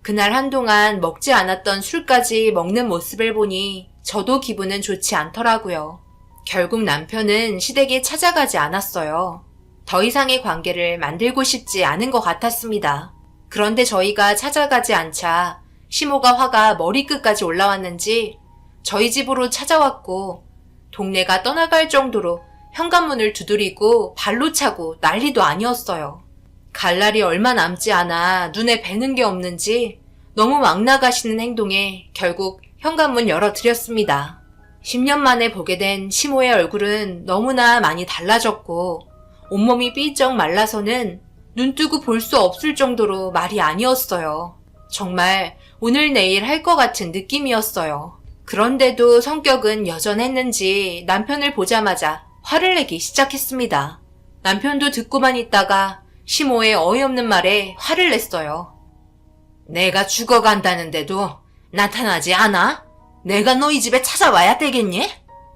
그날 한동안 먹지 않았던 술까지 먹는 모습을 보니 저도 기분은 좋지 않더라고요. 결국 남편은 시댁에 찾아가지 않았어요. 더 이상의 관계를 만들고 싶지 않은 것 같았습니다. 그런데 저희가 찾아가지 않자 시모가 화가 머리끝까지 올라왔는지 저희 집으로 찾아왔고 동네가 떠나갈 정도로 현관문을 두드리고 발로 차고 난리도 아니었어요. 갈 날이 얼마 남지 않아 눈에 뵈는 게 없는지 너무 막 나가시는 행동에 결국 현관문 열어드렸습니다. 10년 만에 보게 된 시모의 얼굴은 너무나 많이 달라졌고 온몸이 삐쩍 말라서는 눈뜨고 볼 수 없을 정도로 말이 아니었어요. 정말 오늘 내일 할 것 같은 느낌이었어요. 그런데도 성격은 여전했는지 남편을 보자마자 화를 내기 시작했습니다. 남편도 듣고만 있다가 시모의 어이없는 말에 화를 냈어요. 내가 죽어간다는데도 나타나지 않아? 내가 너희 집에 찾아와야 되겠니?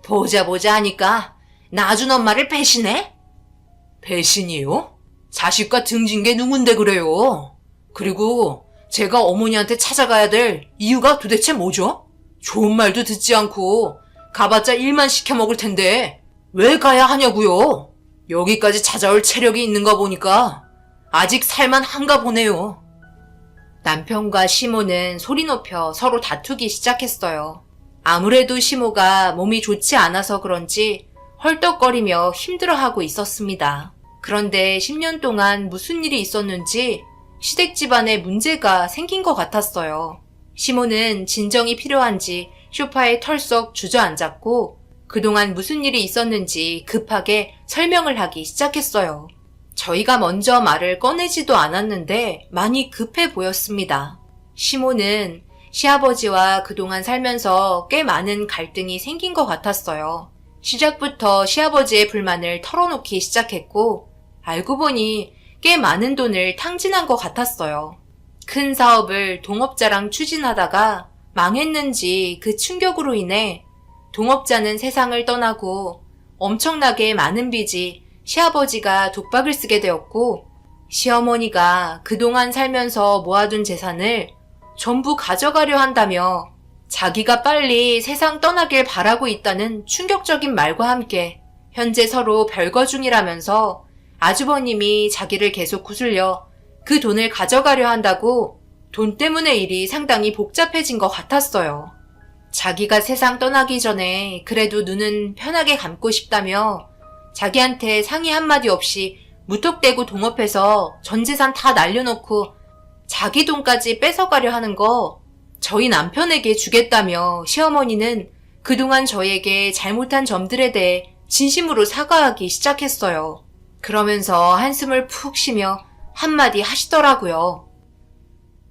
보자 하니까 나준 엄마를 배신해? 배신이요? 자식과 등진 게 누군데 그래요? 그리고 제가 어머니한테 찾아가야 될 이유가 도대체 뭐죠? 좋은 말도 듣지 않고 가봤자 일만 시켜 먹을 텐데 왜 가야 하냐고요? 여기까지 찾아올 체력이 있는 거 보니까 아직 살만 한가 보네요. 남편과 시모는 소리 높여 서로 다투기 시작했어요. 아무래도 시모가 몸이 좋지 않아서 그런지 헐떡거리며 힘들어하고 있었습니다. 그런데 10년 동안 무슨 일이 있었는지 시댁 집안에 문제가 생긴 것 같았어요. 시모는 진정이 필요한지 소파에 털썩 주저앉았고 그동안 무슨 일이 있었는지 급하게 설명을 하기 시작했어요. 저희가 먼저 말을 꺼내지도 않았는데 많이 급해 보였습니다. 시모는 시아버지와 그동안 살면서 꽤 많은 갈등이 생긴 것 같았어요. 시작부터 시아버지의 불만을 털어놓기 시작했고 알고 보니 꽤 많은 돈을 탕진한 것 같았어요. 큰 사업을 동업자랑 추진하다가 망했는지 그 충격으로 인해 동업자는 세상을 떠나고 엄청나게 많은 빚이 시아버지가 독박을 쓰게 되었고 시어머니가 그동안 살면서 모아둔 재산을 전부 가져가려 한다며 자기가 빨리 세상 떠나길 바라고 있다는 충격적인 말과 함께 현재 서로 별거 중이라면서 아주버님이 자기를 계속 구슬려 그 돈을 가져가려 한다고 돈 때문에 일이 상당히 복잡해진 것 같았어요. 자기가 세상 떠나기 전에 그래도 눈은 편하게 감고 싶다며 자기한테 상의 한마디 없이 무턱대고 동업해서 전 재산 다 날려놓고 자기 돈까지 뺏어가려 하는 거 저희 남편에게 주겠다며 시어머니는 그동안 저에게 잘못한 점들에 대해 진심으로 사과하기 시작했어요. 그러면서 한숨을 푹 쉬며 한마디 하시더라고요.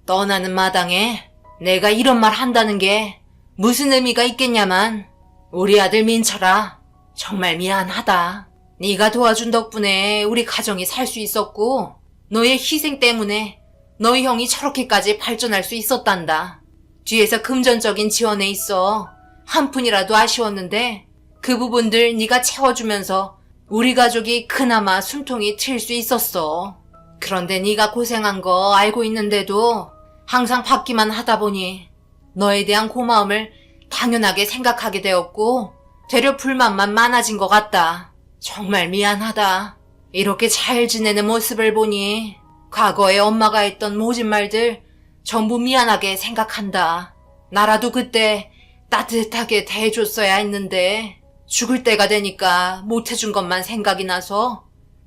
떠나는 마당에 내가 이런 말 한다는 게 무슨 의미가 있겠냐만 우리 아들 민철아 정말 미안하다. 네가 도와준 덕분에 우리 가정이 살 수 있었고 너의 희생 때문에 너희 형이 저렇게까지 발전할 수 있었단다. 뒤에서 금전적인 지원에 있어 한 푼이라도 아쉬웠는데 그 부분들 네가 채워주면서 우리 가족이 그나마 숨통이 트일 수 있었어. 그런데 네가 고생한 거 알고 있는데도 항상 받기만 하다 보니 너에 대한 고마움을 당연하게 생각하게 되었고 되려 불만만 많아진 것 같다. 정말 미안하다. 이렇게 잘 지내는 모습을 보니 과거에 엄마가 했던 모진 말들 전부 미안하게 생각한다. 나라도 그때 따뜻하게 대해줬어야 했는데 죽을 때가 되니까 못해준 것만 생각이 나서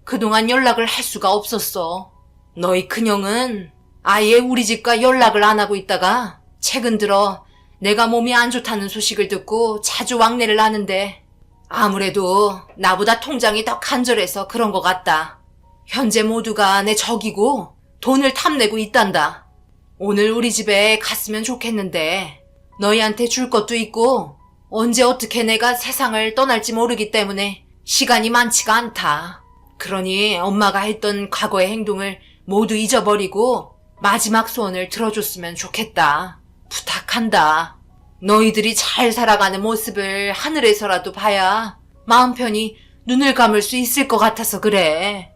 그동안 연락을 할 수가 없었어. 너희 큰형은 아예 우리 집과 연락을 안 하고 있다가 최근 들어 내가 몸이 안 좋다는 소식을 듣고 자주 왕래를 하는데 아무래도 나보다 통장이 더 간절해서 그런 것 같다. 현재 모두가 내 적이고 돈을 탐내고 있단다. 오늘 우리 집에 갔으면 좋겠는데 너희한테 줄 것도 있고 언제 어떻게 내가 세상을 떠날지 모르기 때문에 시간이 많지가 않다. 그러니 엄마가 했던 과거의 행동을 모두 잊어버리고 마지막 소원을 들어줬으면 좋겠다. 부탁한다. 너희들이 잘 살아가는 모습을 하늘에서라도 봐야 마음 편히 눈을 감을 수 있을 것 같아서 그래.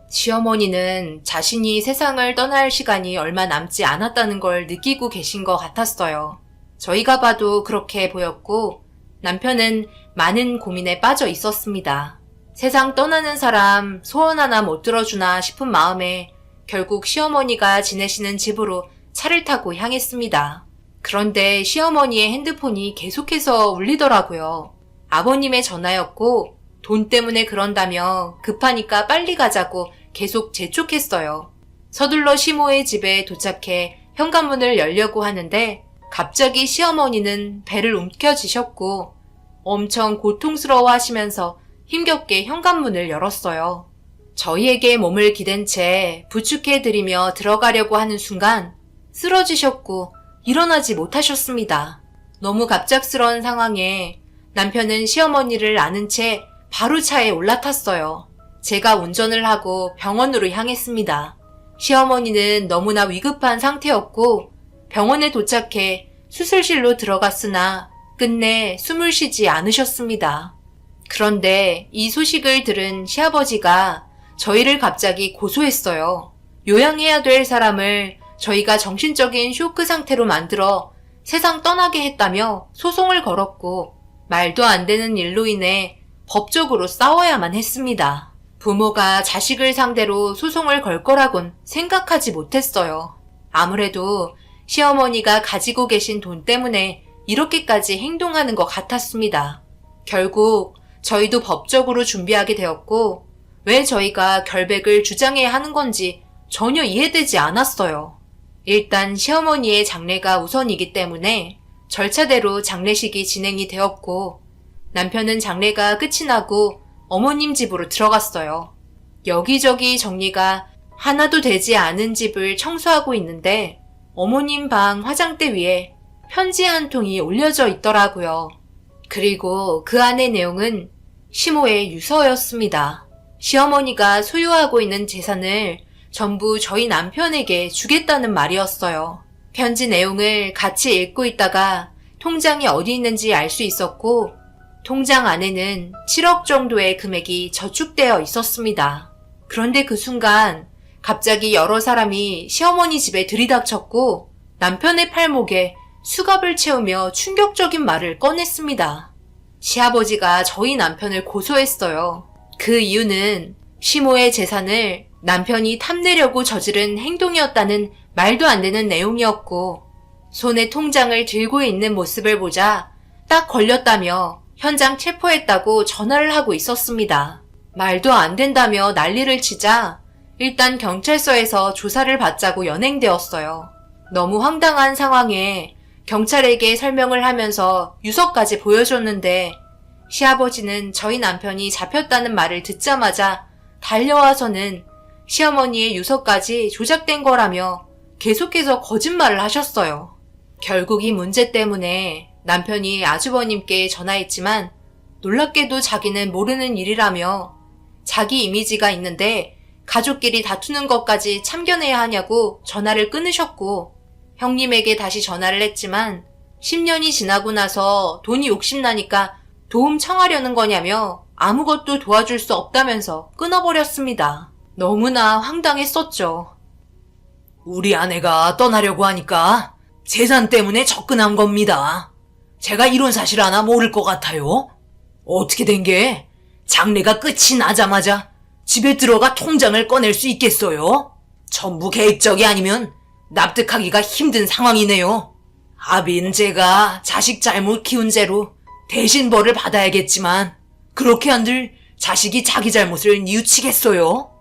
시어머니는 자신이 세상을 떠날 시간이 얼마 남지 않았다는 걸 느끼고 계신 것 같았어요. 저희가 봐도 그렇게 보였고 남편은 많은 고민에 빠져 있었습니다. 세상 떠나는 사람 소원 하나 못 들어주나 싶은 마음에 결국 시어머니가 지내시는 집으로 차를 타고 향했습니다. 그런데 시어머니의 핸드폰이 계속해서 울리더라고요. 아버님의 전화였고 돈 때문에 그런다며 급하니까 빨리 가자고 계속 재촉했어요. 서둘러 시모의 집에 도착해 현관문을 열려고 하는데 갑자기 시어머니는 배를 움켜쥐셨고 엄청 고통스러워 하시면서 힘겹게 현관문을 열었어요. 저희에게 몸을 기댄 채 부축해드리며 들어가려고 하는 순간 쓰러지셨고 일어나지 못하셨습니다. 너무 갑작스러운 상황에 남편은 시어머니를 안은 채 바로 차에 올라탔어요. 제가 운전을 하고 병원으로 향했습니다. 시어머니는 너무나 위급한 상태였고 병원에 도착해 수술실로 들어갔으나 끝내 숨을 쉬지 않으셨습니다. 그런데 이 소식을 들은 시아버지가 저희를 갑자기 고소했어요. 요양해야 될 사람을 저희가 정신적인 쇼크 상태로 만들어 세상 떠나게 했다며 소송을 걸었고 말도 안 되는 일로 인해 법적으로 싸워야만 했습니다. 부모가 자식을 상대로 소송을 걸 거라곤 생각하지 못했어요. 아무래도 시어머니가 가지고 계신 돈 때문에 이렇게까지 행동하는 것 같았습니다. 결국 저희도 법적으로 준비하게 되었고 왜 저희가 결백을 주장해야 하는 건지 전혀 이해되지 않았어요. 일단 시어머니의 장례가 우선이기 때문에 절차대로 장례식이 진행이 되었고 남편은 장례가 끝이 나고 어머님 집으로 들어갔어요. 여기저기 정리가 하나도 되지 않은 집을 청소하고 있는데 어머님 방 화장대 위에 편지 한 통이 올려져 있더라고요. 그리고 그 안의 내용은 시모의 유서였습니다. 시어머니가 소유하고 있는 재산을 전부 저희 남편에게 주겠다는 말이었어요. 편지 내용을 같이 읽고 있다가 통장이 어디 있는지 알 수 있었고 통장 안에는 7억 정도의 금액이 저축되어 있었습니다. 그런데 그 순간 갑자기 여러 사람이 시어머니 집에 들이닥쳤고 남편의 팔목에 수갑을 채우며 충격적인 말을 꺼냈습니다. 시아버지가 저희 남편을 고소했어요. 그 이유는 시모의 재산을 남편이 탐내려고 저지른 행동이었다는 말도 안 되는 내용이었고 손에 통장을 들고 있는 모습을 보자 딱 걸렸다며 현장 체포했다고 전화를 하고 있었습니다. 말도 안 된다며 난리를 치자 일단 경찰서에서 조사를 받자고 연행되었어요. 너무 황당한 상황에 경찰에게 설명을 하면서 유서까지 보여줬는데 시아버지는 저희 남편이 잡혔다는 말을 듣자마자 달려와서는 시어머니의 유서까지 조작된 거라며 계속해서 거짓말을 하셨어요. 결국 이 문제 때문에 남편이 아주버님께 전화했지만 놀랍게도 자기는 모르는 일이라며 자기 이미지가 있는데 가족끼리 다투는 것까지 참견해야 하냐고 전화를 끊으셨고 형님에게 다시 전화를 했지만 10년이 지나고 나서 돈이 욕심나니까 도움 청하려는 거냐며 아무것도 도와줄 수 없다면서 끊어버렸습니다. 너무나 황당했었죠. 우리 아내가 떠나려고 하니까 재산 때문에 접근한 겁니다. 제가 이런 사실 하나 모를 것 같아요. 어떻게 된 게 장례가 끝이 나자마자 집에 들어가 통장을 꺼낼 수 있겠어요? 전부 계획적이 아니면 납득하기가 힘든 상황이네요. 아비는 제가 자식 잘못 키운 죄로 대신 벌을 받아야겠지만 그렇게 한들 자식이 자기 잘못을 뉘우치겠어요?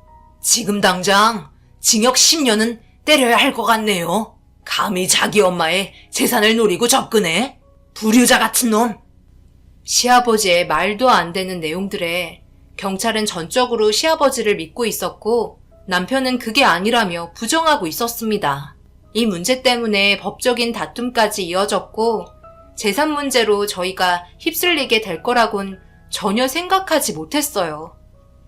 지금 당장 징역 10년은 때려야 할 것 같네요. 감히 자기 엄마의 재산을 노리고 접근해? 불효자 같은 놈. 시아버지의 말도 안 되는 내용들에 경찰은 전적으로 시아버지를 믿고 있었고 남편은 그게 아니라며 부정하고 있었습니다. 이 문제 때문에 법적인 다툼까지 이어졌고 재산 문제로 저희가 휩쓸리게 될 거라곤 전혀 생각하지 못했어요.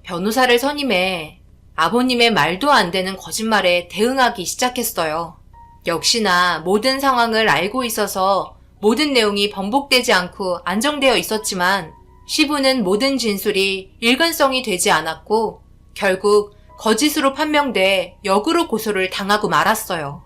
변호사를 선임해 아버님의 말도 안 되는 거짓말에 대응하기 시작했어요. 역시나 모든 상황을 알고 있어서 모든 내용이 번복되지 않고 안정되어 있었지만 시부는 모든 진술이 일관성이 되지 않았고 결국 거짓으로 판명돼 역으로 고소를 당하고 말았어요.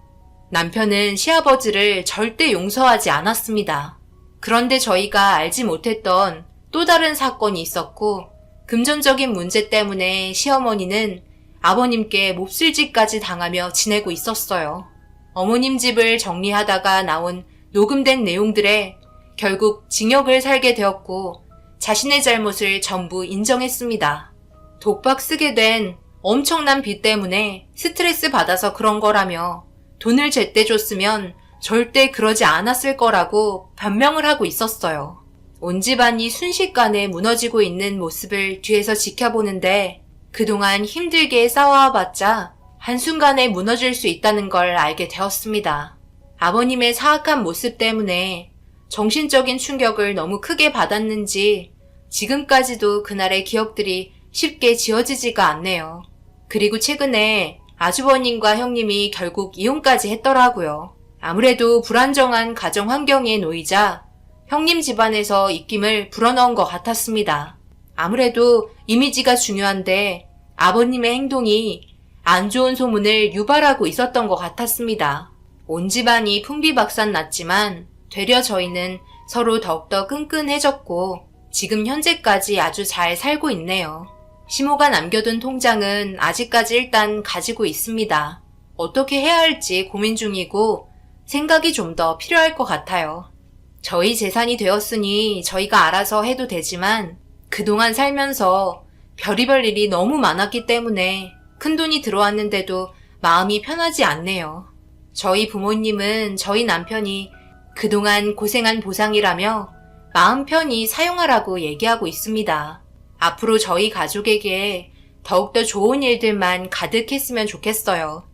남편은 시아버지를 절대 용서하지 않았습니다. 그런데 저희가 알지 못했던 또 다른 사건이 있었고 금전적인 문제 때문에 시어머니는 아버님께 몹쓸짓까지 당하며 지내고 있었어요. 어머님 집을 정리하다가 나온 녹음된 내용들에 결국 징역을 살게 되었고 자신의 잘못을 전부 인정했습니다. 독박 쓰게 된 엄청난 빚 때문에 스트레스 받아서 그런 거라며 돈을 제때 줬으면 절대 그러지 않았을 거라고 변명을 하고 있었어요. 온 집안이 순식간에 무너지고 있는 모습을 뒤에서 지켜보는데 그동안 힘들게 싸워봤자 한순간에 무너질 수 있다는 걸 알게 되었습니다. 아버님의 사악한 모습 때문에 정신적인 충격을 너무 크게 받았는지 지금까지도 그날의 기억들이 쉽게 지워지지가 않네요. 그리고 최근에 아주버님과 형님이 결국 이혼까지 했더라고요. 아무래도 불안정한 가정 환경에 놓이자 형님 집안에서 입김을 불어넣은 것 같았습니다. 아무래도 이미지가 중요한데 아버님의 행동이 안 좋은 소문을 유발하고 있었던 것 같았습니다. 온 집안이 풍비박산 났지만 되려 저희는 서로 더욱더 끈끈해졌고 지금 현재까지 아주 잘 살고 있네요. 시모가 남겨둔 통장은 아직까지 일단 가지고 있습니다. 어떻게 해야 할지 고민 중이고 생각이 좀 더 필요할 것 같아요. 저희 재산이 되었으니 저희가 알아서 해도 되지만 그동안 살면서 별의별 일이 너무 많았기 때문에 큰돈이 들어왔는데도 마음이 편하지 않네요. 저희 부모님은 저희 남편이 그동안 고생한 보상이라며 마음 편히 사용하라고 얘기하고 있습니다. 앞으로 저희 가족에게 더욱더 좋은 일들만 가득했으면 좋겠어요.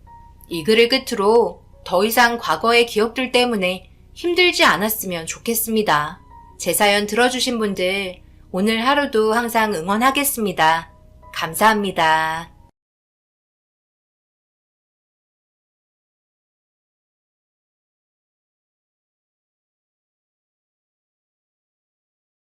이 글을 끝으로 더 이상 과거의 기억들 때문에 힘들지 않았으면 좋겠습니다. 제 사연 들어주신 분들 오늘 하루도 항상 응원하겠습니다. 감사합니다.